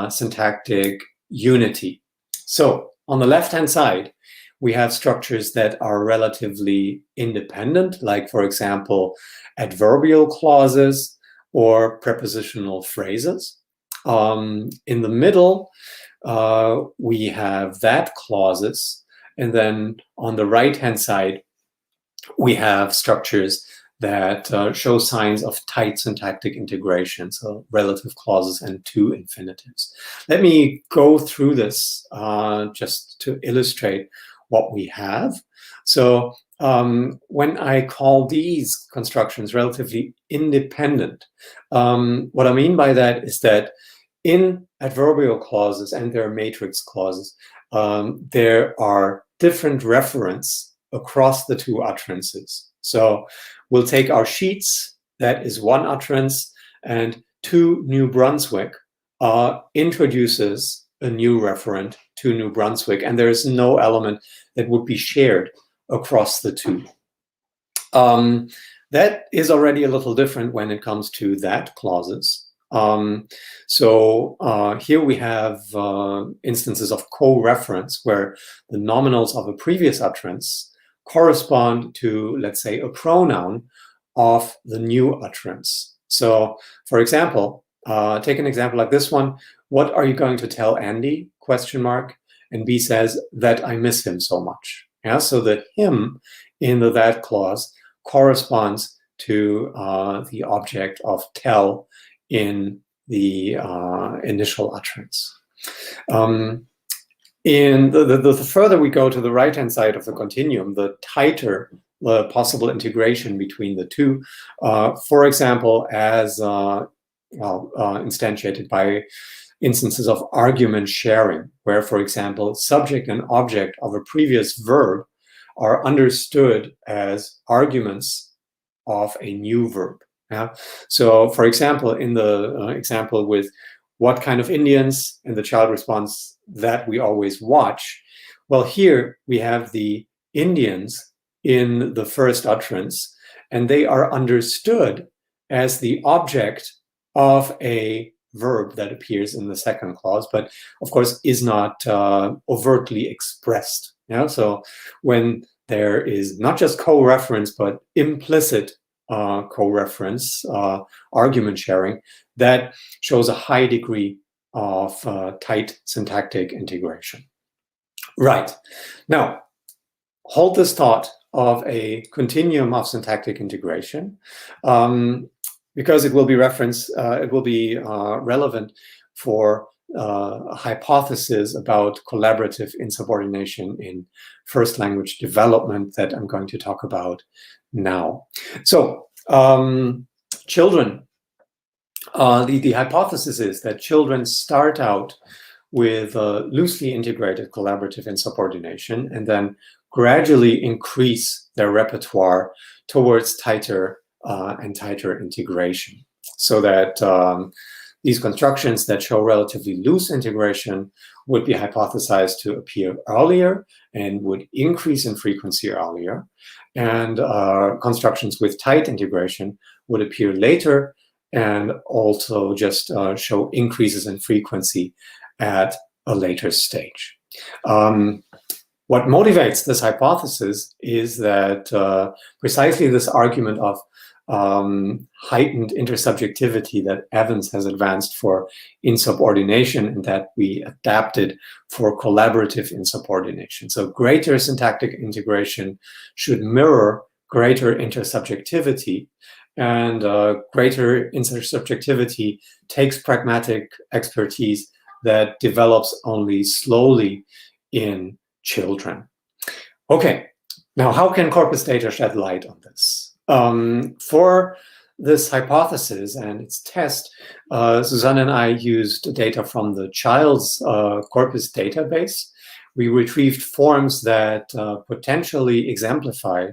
[SPEAKER 2] syntactic unity. So on the left-hand side, we have structures that are relatively independent, like, for example, adverbial clauses or prepositional phrases. In the middle, we have that clauses. And then on the right-hand side, we have structures that show signs of tight syntactic integration, so relative clauses and to infinitives. Let me go through this just to illustrate what we have. So when I call these constructions relatively independent, what I mean by that is that in adverbial clauses and their matrix clauses, there are different referents across the two utterances. So we'll take our sheets, that is one utterance, and to New Brunswick introduces a new referent to New Brunswick, and there is no element that would be shared across the two. That is already a little different when it comes to that clauses. So here we have instances of co-reference where the nominals of a previous utterance correspond to, let's say, a pronoun of the new utterance. So, for example, take an example like this one. What are you going to tell Andy? Question mark. And B says that I miss him so much. Yeah. So the him in the that clause corresponds to the object of tell in the initial utterance. In the further we go to the right-hand side of the continuum, the tighter the possible integration between the two. For example, as instantiated by instances of argument sharing, where, for example, subject and object of a previous verb are understood as arguments of a new verb. Yeah. So, for example, in the example with what kind of Indians, and the child responds that we always watch. Well, here we have the Indians in the first utterance, and they are understood as the object of a verb that appears in the second clause, but of course is not overtly expressed. Yeah. So when there is not just co-reference, but implicit co-reference, argument sharing, that shows a high degree of tight syntactic integration. Right. Now, hold this thought of a continuum of syntactic integration, because it will be relevant for a hypothesis about collaborative insubordination in first language development that I'm going to talk about now. So, children, the hypothesis is that children start out with loosely integrated collaborative insubordination and then gradually increase their repertoire towards tighter and tighter integration, so that these constructions that show relatively loose integration would be hypothesized to appear earlier and would increase in frequency earlier, and constructions with tight integration would appear later and also just show increases in frequency at a later stage. What motivates this hypothesis is that precisely this argument of heightened intersubjectivity that Evans has advanced for insubordination and that we adapted for collaborative insubordination. So greater syntactic integration should mirror greater intersubjectivity, and greater intersubjectivity takes pragmatic expertise that develops only slowly in children. Okay, now how can corpus data shed light on this? For this hypothesis and its test, Susanne and I used data from the child's corpus database. We retrieved forms that potentially exemplify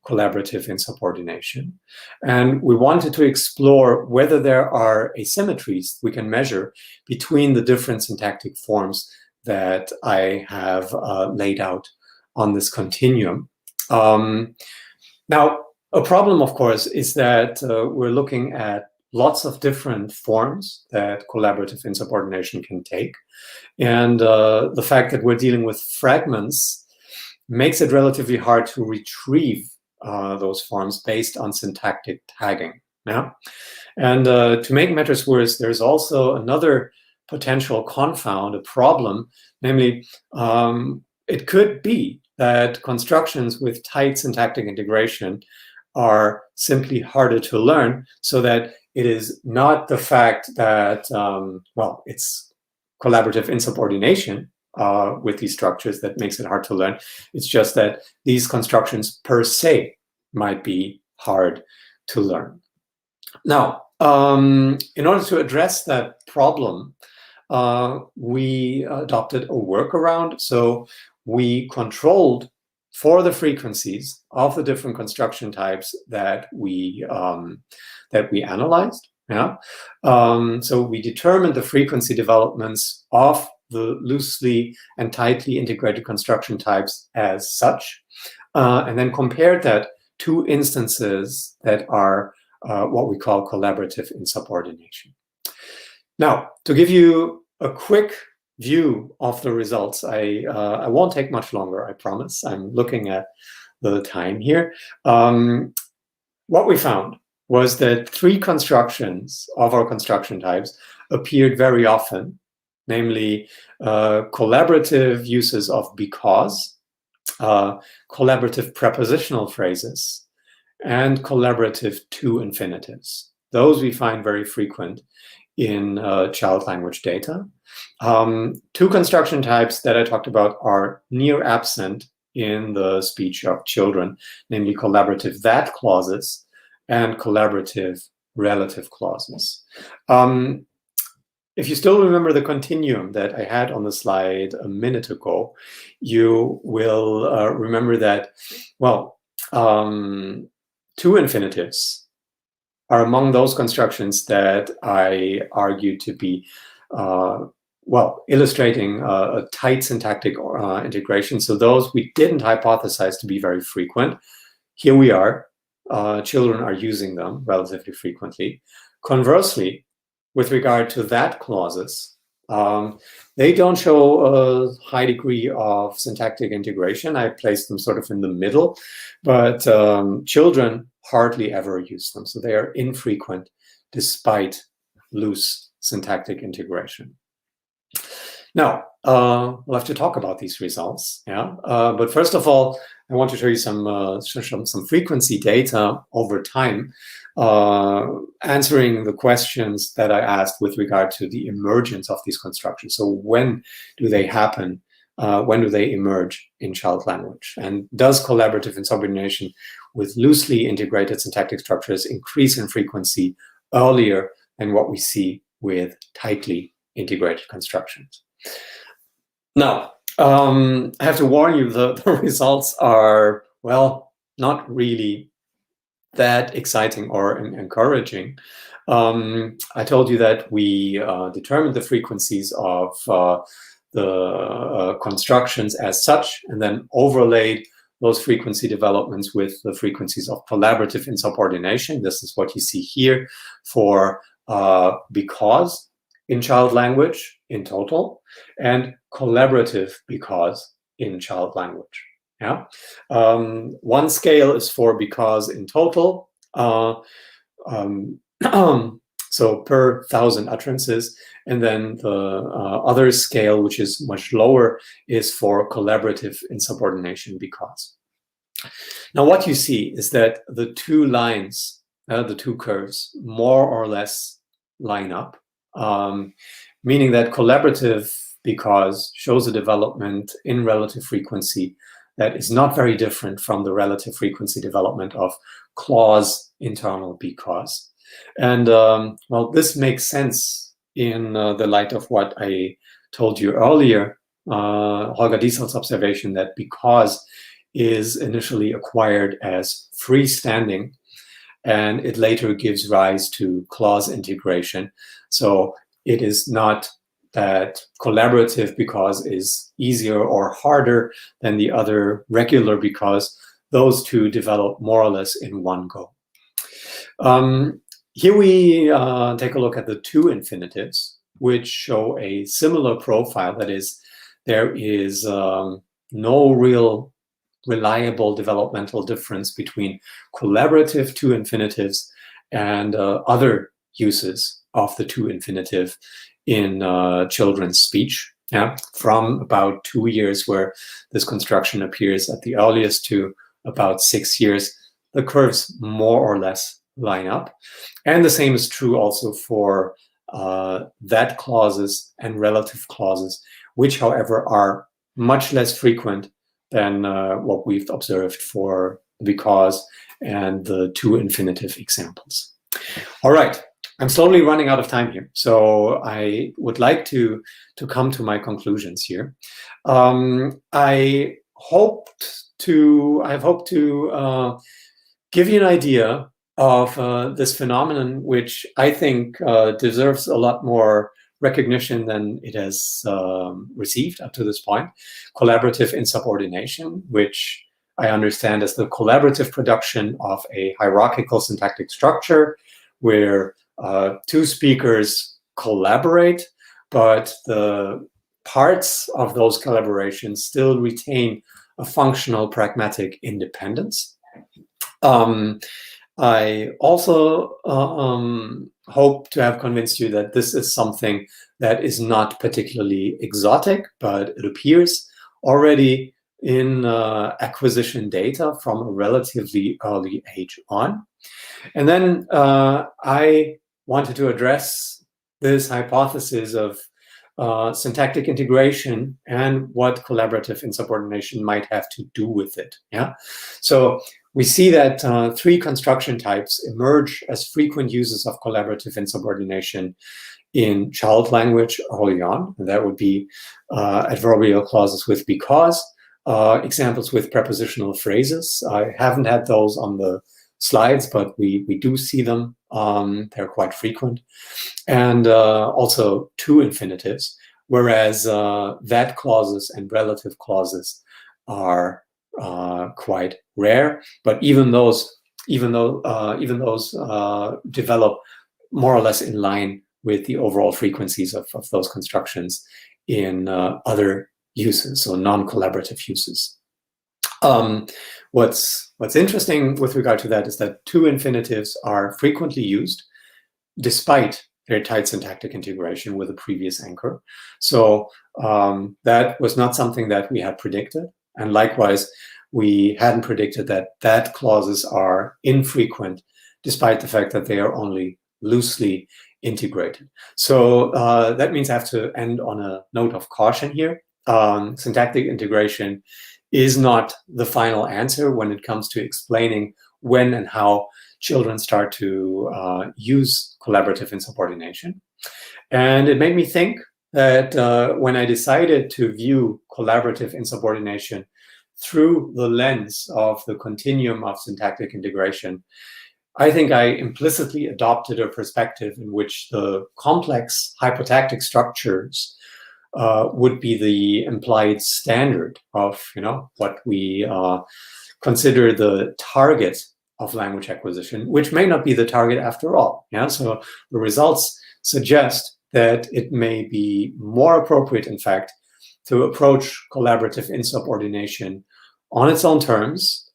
[SPEAKER 2] collaborative insubordination. And we wanted to explore whether there are asymmetries we can measure between the different syntactic forms that I have laid out on this continuum. Now, a problem, of course, is that we're looking at lots of different forms that collaborative insubordination can take. And the fact that we're dealing with fragments makes it relatively hard to retrieve those forms based on syntactic tagging. Yeah? And to make matters worse, there's also another potential confound, a problem, namely, it could be that constructions with tight syntactic integration are simply harder to learn, so that it is not the fact that, well, it's collaborative insubordination with these structures that makes it hard to learn. It's just that these constructions per se might be hard to learn. Now, in order to address that problem, we adopted a workaround. So we controlled for the frequencies of the different construction types that we analyzed. Yeah. So we determined the frequency developments of the loosely and tightly integrated construction types as such, and then compared that to instances that are what we call collaborative insubordination. Now, to give you a quick view of the results, I won't take much longer, I promise. I'm looking at the time here. What we found was that 3 constructions of our construction types appeared very often, namely collaborative uses of because, collaborative prepositional phrases, and collaborative to infinitives. Those we find very frequent in child language data. 2 construction types that I talked about are near absent in the speech of children, namely collaborative that clauses and collaborative relative clauses. If you still remember the continuum that I had on the slide a minute ago, you will remember that, well, to infinitives are among those constructions that I argue to be, well, illustrating a tight syntactic integration. So those we didn't hypothesize to be very frequent. Here we are. Children are using them relatively frequently. Conversely, with regard to that clauses, they don't show a high degree of syntactic integration. I placed them sort of in the middle, but children hardly ever use them. So they are infrequent despite loose syntactic integration. Now, we'll have to talk about these results. Yeah, but first of all, I want to show you some frequency data over time, answering the questions that I asked with regard to the emergence of these constructions. So when do they happen? When do they emerge in child language? And does collaborative insubordination with loosely integrated syntactic structures increase in frequency earlier than what we see with tightly integrated constructions? Now, I have to warn you, the results are, well, not really that exciting or encouraging. I told you that we determined the frequencies of the constructions as such, and then overlaid those frequency developments with the frequencies of collaborative insubordination. This is what you see here for because in child language in total, and collaborative because in child language. Yeah, one scale is for because in total, so per 1,000 utterances, and then the other scale, which is much lower, is for collaborative insubordination because. Now, what you see is that the 2 lines, the 2 curves, more or less line up, meaning that collaborative because shows a development in relative frequency that is not very different from the relative frequency development of clause internal because. And well, this makes sense in the light of what I told you earlier, Holger Diesel's observation that because is initially acquired as freestanding, and it later gives rise to clause integration. So it is not that collaborative because is easier or harder than the other regular because. Those 2 develop more or less in one go. Here we take a look at the 2 infinitives, which show a similar profile. That is, there is no real reliable developmental difference between collaborative 2 infinitives and other uses of the 2 infinitive in children's speech. Yeah, from about 2 years where this construction appears at the earliest to about 6 years, the curves more or less line up. And the same is true also for that clauses and relative clauses, which, however, are much less frequent than what we've observed for because and the two infinitive examples. All right, I'm slowly running out of time here, so I would like to come to my conclusions here. I hope to give you an idea of this phenomenon, which I think deserves a lot more recognition than it has received up to this point. Collaborative insubordination, which I understand as the collaborative production of a hierarchical syntactic structure where two speakers collaborate, but the parts of those collaborations still retain a functional pragmatic independence. I also hope to have convinced you that this is something that is not particularly exotic, but it appears already in acquisition data from a relatively early age on. And then I wanted to address this hypothesis of syntactic integration and what collaborative insubordination might have to do with it. Yeah, so we see that three construction types emerge as frequent uses of collaborative insubordination in child language early on. And that would be adverbial clauses with because, examples with prepositional phrases. I haven't had those on the slides, but we do see them. They're quite frequent. And also two infinitives, whereas that clauses and relative clauses are quite rare. But even those develop more or less in line with the overall frequencies of those constructions in other uses, so non-collaborative uses. What's interesting with regard to that is that two infinitives are frequently used despite their tight syntactic integration with a previous anchor. So that was not something that we had predicted. And likewise, we hadn't predicted that clauses are infrequent despite the fact that they are only loosely integrated. So that means I have to end on a note of caution here. Syntactic integration is not the final answer when it comes to explaining when and how children start to use collaborative insubordination. And it made me think that when I decided to view collaborative insubordination through the lens of the continuum of syntactic integration, I think I implicitly adopted a perspective in which the complex hypotactic structures would be the implied standard of, what we consider the target of language acquisition, which may not be the target after all. Yeah, so the results suggest that it may be more appropriate, in fact, to approach collaborative insubordination on its own terms,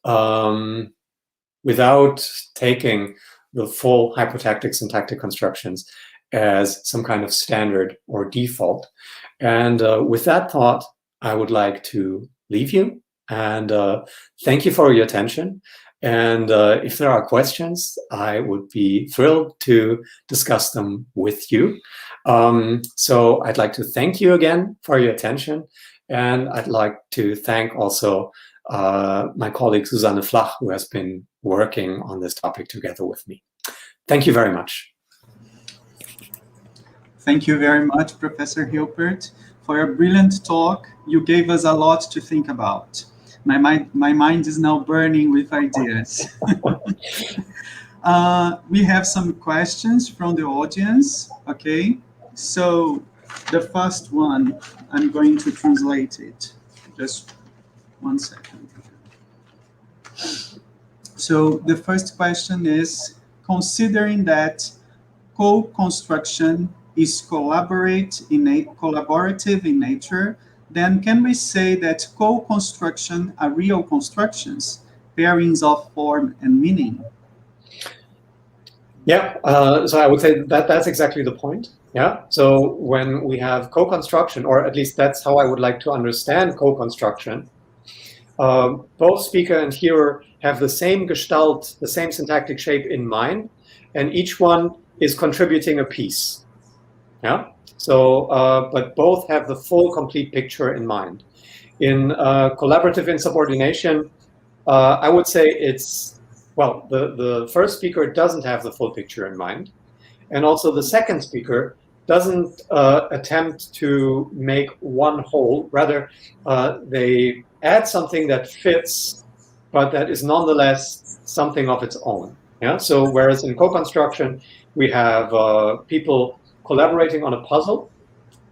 [SPEAKER 2] without taking the full hypotactic syntactic constructions as some kind of standard or default. And with that thought, I would like to leave you and thank you for your attention. And if there are questions, I would be thrilled to discuss them with you. So I'd like to thank you again for your attention. And I'd like to thank also my colleague Susanne Flach, who has been working on this topic together with me. Thank you very much.
[SPEAKER 1] Thank you very much, Professor Hilpert, for your brilliant talk. You gave us a lot to think about. My mind is now burning with ideas. We have some questions from the audience, okay? So the first one, I'm going to translate it. Just 1 second. So the first question is, considering that co-construction is collaborative in nature, then can we say that co-construction are real constructions, pairings of form and meaning?
[SPEAKER 2] Yeah, so I would say that that's exactly the point. Yeah, so when we have co-construction, or at least that's how I would like to understand co-construction, both speaker and hearer have the same gestalt, the same syntactic shape in mind, and each one is contributing a piece. Yeah, So, but both have the full, complete picture in mind. In collaborative insubordination, I would say it's, well, the first speaker doesn't have the full picture in mind. And also the second speaker doesn't attempt to make one whole. Rather, they add something that fits, but that is nonetheless something of its own. Yeah. So whereas in co-construction, we have people collaborating on a puzzle.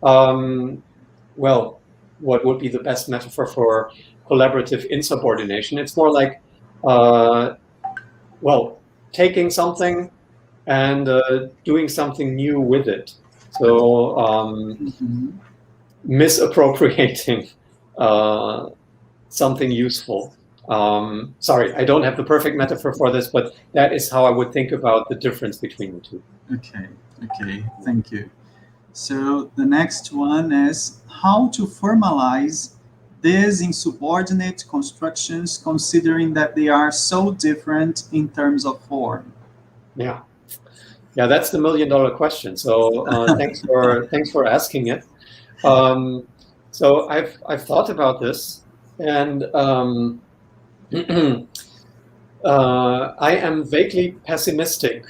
[SPEAKER 2] Well, what would be the best metaphor for collaborative insubordination? It's more like, well, taking something and doing something new with it. So misappropriating something useful. Sorry, I don't have the perfect metaphor for this, but that is how I would think about the difference between the two.
[SPEAKER 1] Okay, thank you. So the next one is how to formalize these insubordinate constructions, considering that they are so different in terms of form.
[SPEAKER 2] Yeah, that's the million-dollar question. So thanks for asking it. So I've thought about this, and I am vaguely pessimistic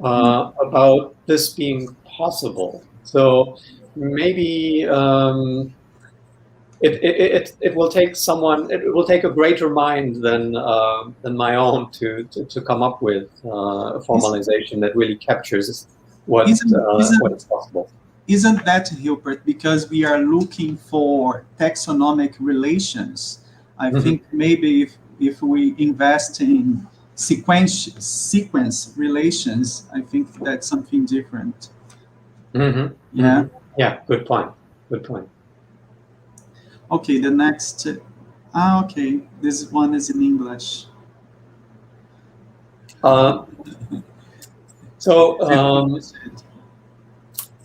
[SPEAKER 2] about this being possible. So maybe it will take someone. It will take a greater mind than my own to come up with a formalization that really captures what is possible.
[SPEAKER 1] Isn't that, Hilbert, because we are looking for taxonomic relations? I think maybe if we invest in sequence relations, I think that's something different. Yeah.
[SPEAKER 2] Yeah. Good point.
[SPEAKER 1] Okay. The next. Okay. This one is in English.
[SPEAKER 2] So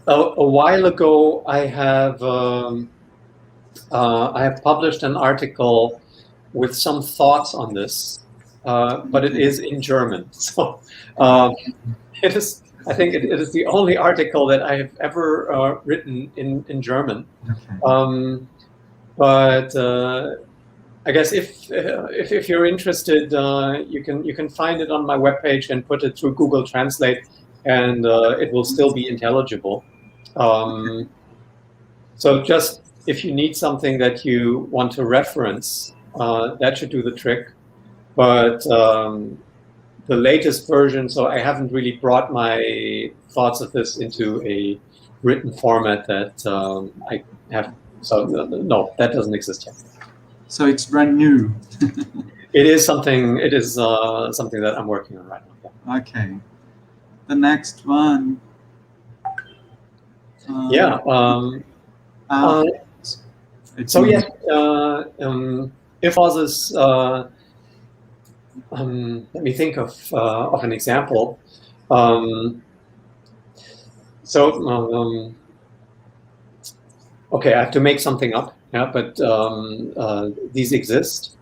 [SPEAKER 2] a while ago, I have published an article with some thoughts on this, but it is in German. So it is. I think it is the only article that I have ever written in German.
[SPEAKER 1] Okay.
[SPEAKER 2] But I guess if you're interested, you can find it on my webpage and put it through Google Translate, and it will still be intelligible. So just if you need something that you want to reference, that should do the trick. But the latest version, so I haven't really brought my thoughts of this into a written format that I have. So no, that doesn't exist yet.
[SPEAKER 1] So it's brand new.
[SPEAKER 2] It is something. It is something that I'm working on right now. Yeah.
[SPEAKER 1] Okay. The next one.
[SPEAKER 2] So yes, if clauses. Let me think of an example. Okay, I have to make something up. Yeah, but these exist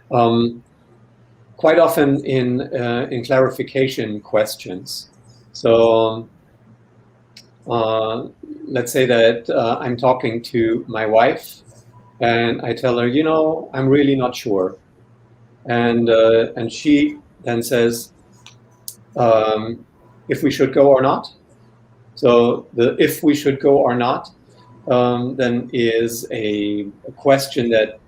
[SPEAKER 2] quite often in clarification questions. So let's say that I'm talking to my wife, and I tell her, I'm really not sure. And she then says, if we should go or not. So the if we should go or not then is a question that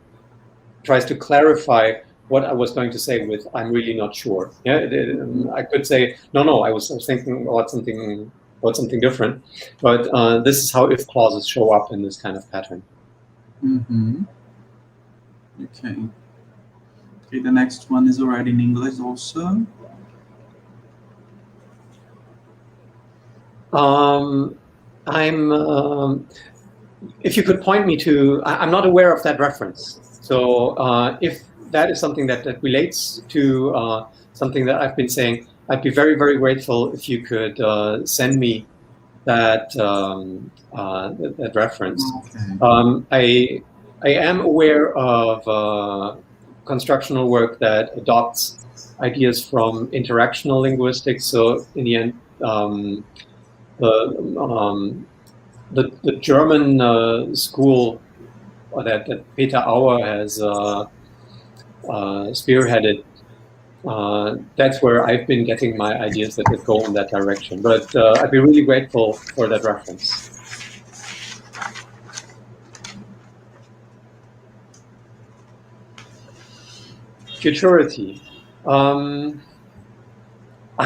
[SPEAKER 2] tries to clarify what I was going to say with I'm really not sure. Yeah, I could say no. I was thinking about something different. But this is how if clauses show up in this kind of pattern.
[SPEAKER 1] Okay. Okay, the next one is already in English also.
[SPEAKER 2] If you could point me to, I'm not aware of that reference. So if that is something that relates to something that I've been saying, I'd be very, very grateful if you could send me that that reference. Okay. I am aware of constructional work that adopts ideas from interactional linguistics. So in the end, the German school that Peter Auer has spearheaded, that's where I've been getting my ideas that would go in that direction. But I'd be really grateful for that reference. Futurity. I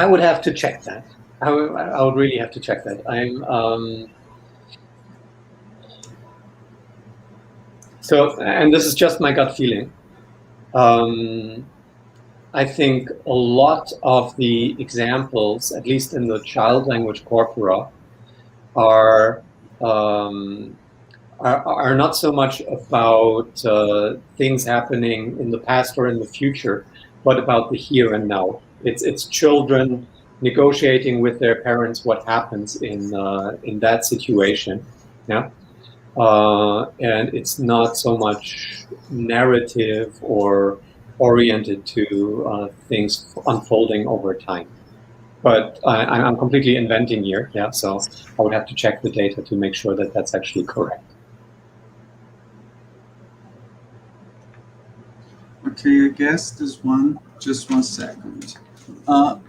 [SPEAKER 2] would have to check that. I would really have to check that. So, and this is just my gut feeling. I think a lot of the examples, at least in the child language corpora, are not so much about things happening in the past or in the future, but about the here and now. It's children negotiating with their parents what happens in that situation. Yeah. And it's not so much narrative or oriented to things unfolding over time. But I'm completely inventing here, yeah. So I would have to check the data to make sure that that's actually correct.
[SPEAKER 1] Okay, I guess this one. Just 1 second.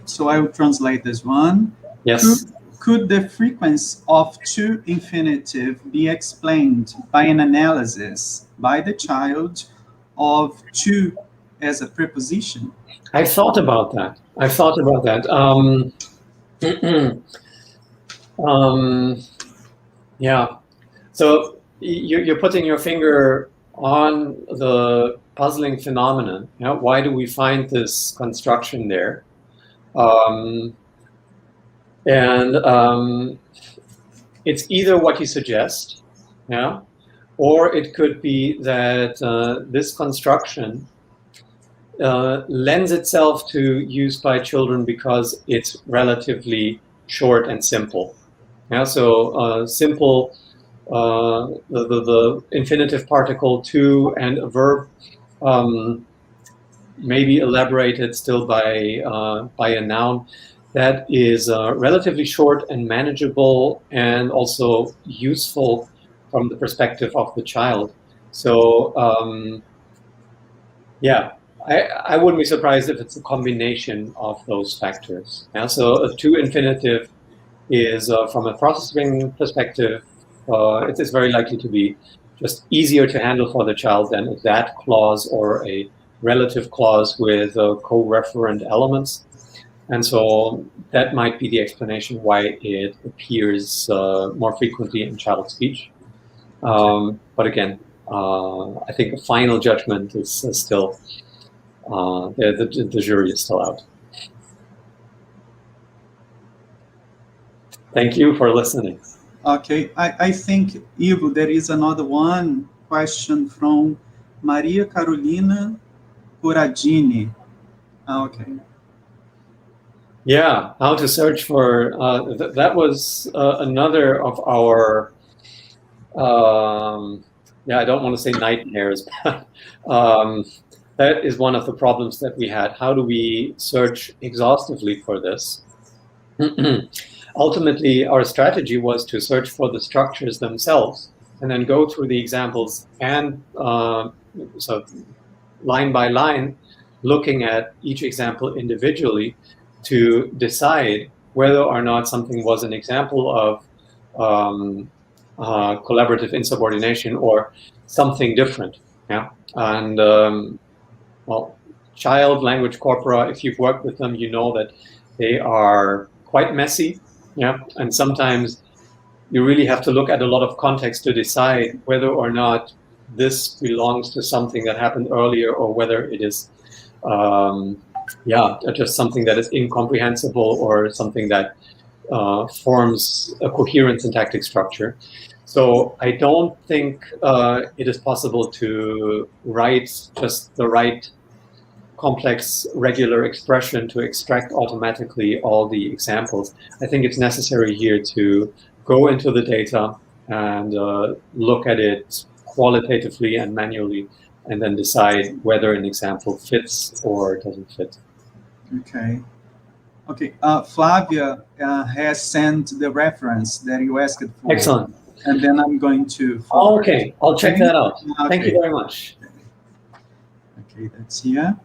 [SPEAKER 1] So I will translate this one.
[SPEAKER 2] Yes.
[SPEAKER 1] Could the frequency of to infinitive be explained by an analysis by the child of to as a preposition?
[SPEAKER 2] I've thought about that. Yeah. So you're putting your finger on the puzzling phenomenon. You know, why do we find this construction there? It's either what you suggest, yeah, or it could be that this construction lends itself to use by children because it's relatively short and simple. Yeah, so simple, the infinitive particle to and a verb, maybe elaborated still by a noun. That is relatively short and manageable, and also useful from the perspective of the child. So yeah, I wouldn't be surprised if it's a combination of those factors. Yeah, so a to infinitive is from a processing perspective, it is very likely to be just easier to handle for the child than a that clause or a relative clause with co-referent elements. And so that might be the explanation why it appears more frequently in child speech. But again, I think a final judgment is still, the jury is still out. Thank you for listening.
[SPEAKER 1] Okay, I think, Ivo, there is another one question from Maria Carolina Corradini. Okay.
[SPEAKER 2] Yeah, how to search for, that was another of our, yeah, I don't want to say nightmares, but that is one of the problems that we had. How do we search exhaustively for this? Ultimately, our strategy was to search for the structures themselves and then go through the examples and so line by line, looking at each example individually to decide whether or not something was an example of collaborative insubordination or something different. Yeah, and well, child language corpora, if you've worked with them, you know that they are quite messy. Yeah, and sometimes you really have to look at a lot of context to decide whether or not this belongs to something that happened earlier or whether it is, yeah, just something that is incomprehensible or something that forms a coherent syntactic structure. So I don't think it is possible to write just the right complex regular expression to extract automatically all the examples. I think it's necessary here to go into the data and look at it qualitatively and manually, and then decide whether an example fits or doesn't fit.
[SPEAKER 1] Okay. Okay. Flavia has sent the reference that you asked for.
[SPEAKER 2] Excellent.
[SPEAKER 1] And then I'm going to
[SPEAKER 2] Oh, okay, I'll check that out.
[SPEAKER 1] Okay.
[SPEAKER 2] Thank you very much.
[SPEAKER 1] Okay, that's here.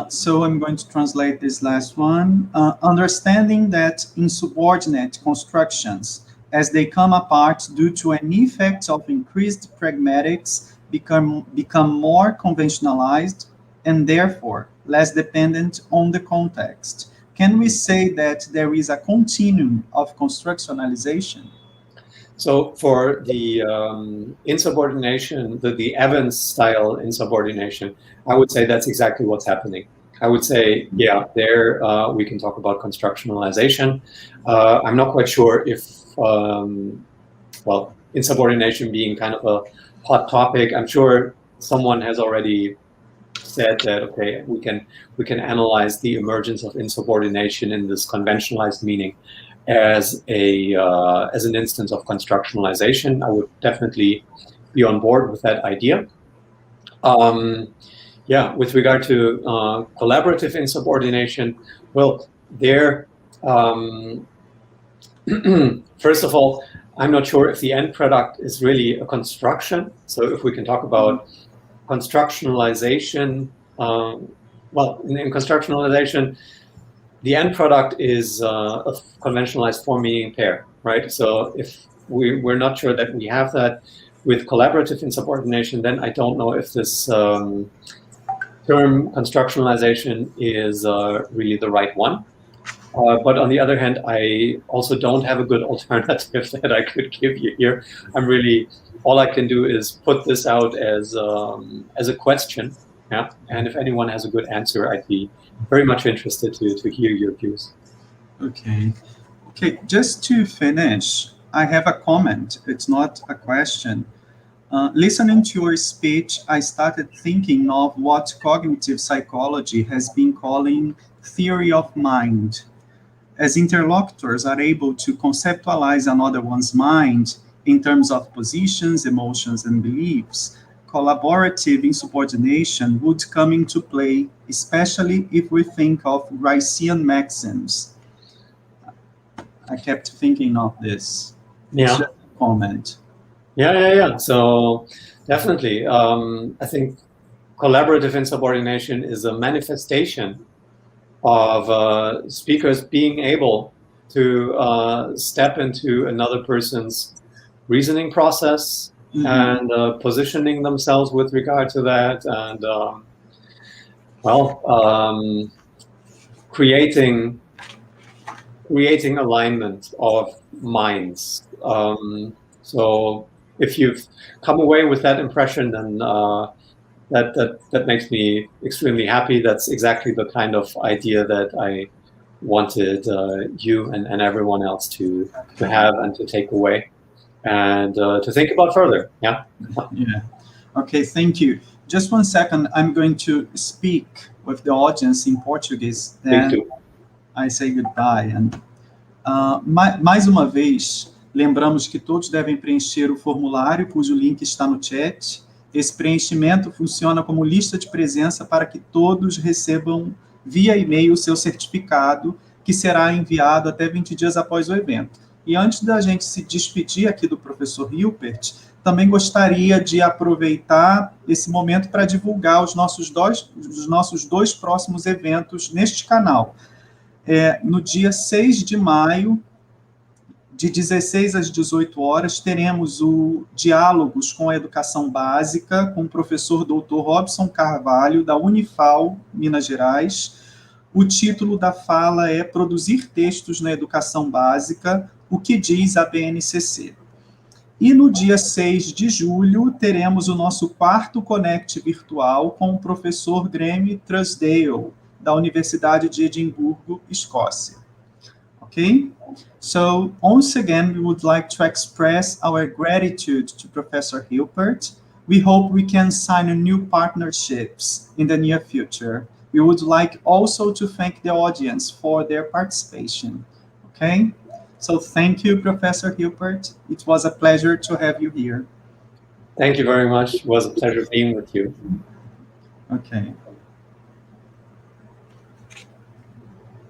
[SPEAKER 1] So I'm going to translate this last one. Understanding that insubordinate constructions, as they come apart due to an effect of increased pragmatics, become more conventionalized and therefore less dependent on the context. Can we say that there is a continuum of constructionalization?
[SPEAKER 2] So for the insubordination, the Evans style insubordination, I would say that's exactly what's happening. I would say, yeah, there we can talk about constructionalization. I'm not quite sure if, well, insubordination being kind of a hot topic, I'm sure someone has already said that, okay, we can analyze the emergence of insubordination in this conventionalized meaning as an instance of constructionalization. I would definitely be on board with that idea. Yeah, with regard to collaborative insubordination, well, there, first of all, I'm not sure if the end product is really a construction. So if we can talk about constructionalization, well, in constructionalization, the end product is a conventionalized form meaning pair, right? So if we're not sure that we have that with collaborative insubordination, then I don't know if this term constructionalization is really the right one. But on the other hand, I also don't have a good alternative that I could give you here. I'm really, all I can do is put this out as a question, yeah. And if anyone has a good answer, I'd be very much interested to hear your views.
[SPEAKER 1] Okay. Okay, just to finish, I have a comment. It's not a question. Listening to your speech, I started thinking of what cognitive psychology has been calling theory of mind. As interlocutors are able to conceptualize another one's mind in terms of positions, emotions, and beliefs, collaborative insubordination would come into play, especially if we think of Ricean maxims. I kept thinking of this.
[SPEAKER 2] Yeah.
[SPEAKER 1] Just a comment.
[SPEAKER 2] Yeah. So definitely, I think collaborative insubordination is a manifestation of speakers being able to step into another person's reasoning process, mm-hmm. and positioning themselves with regard to that, and creating alignment of minds. So if you've come away with that impression, then that makes me extremely happy. That's exactly the kind of idea that I wanted you and everyone else to have and to take away and to think about further. Yeah.
[SPEAKER 1] Yeah. Okay, thank you. Just 1 second. I'm going to speak with the audience in Portuguese. Then I say goodbye. And mais uma vez, lembramos que todos devem preencher o formulário cujo link está no chat. Esse preenchimento funciona como lista de presença para que todos recebam via e-mail o seu certificado, que será enviado até 20 dias após o evento. E antes da gente se despedir aqui do professor Hilpert, também gostaria de aproveitar esse momento para divulgar os nossos dois próximos eventos neste canal. No dia 6 de maio, de 16 às 18 horas, teremos o Diálogos com a Educação Básica, com o professor Dr. Robson Carvalho, da Unifal, Minas Gerais. O título da fala é Produzir Textos na Educação Básica, o que diz a BNCC. E no dia 6 de julho, teremos o nosso quarto CONECT Virtual com o professor Graeme Truesdale, da Universidade de Edimburgo, Escócia. Okay? So, once again, we would like to express our gratitude to Professor Hilpert. We hope we can sign new partnerships in the near future. We would like also to thank the audience for their participation. Okay? So, thank you, Professor Hilpert. It was a pleasure to have you here.
[SPEAKER 2] Thank you very much. It was a pleasure being with you.
[SPEAKER 1] Okay.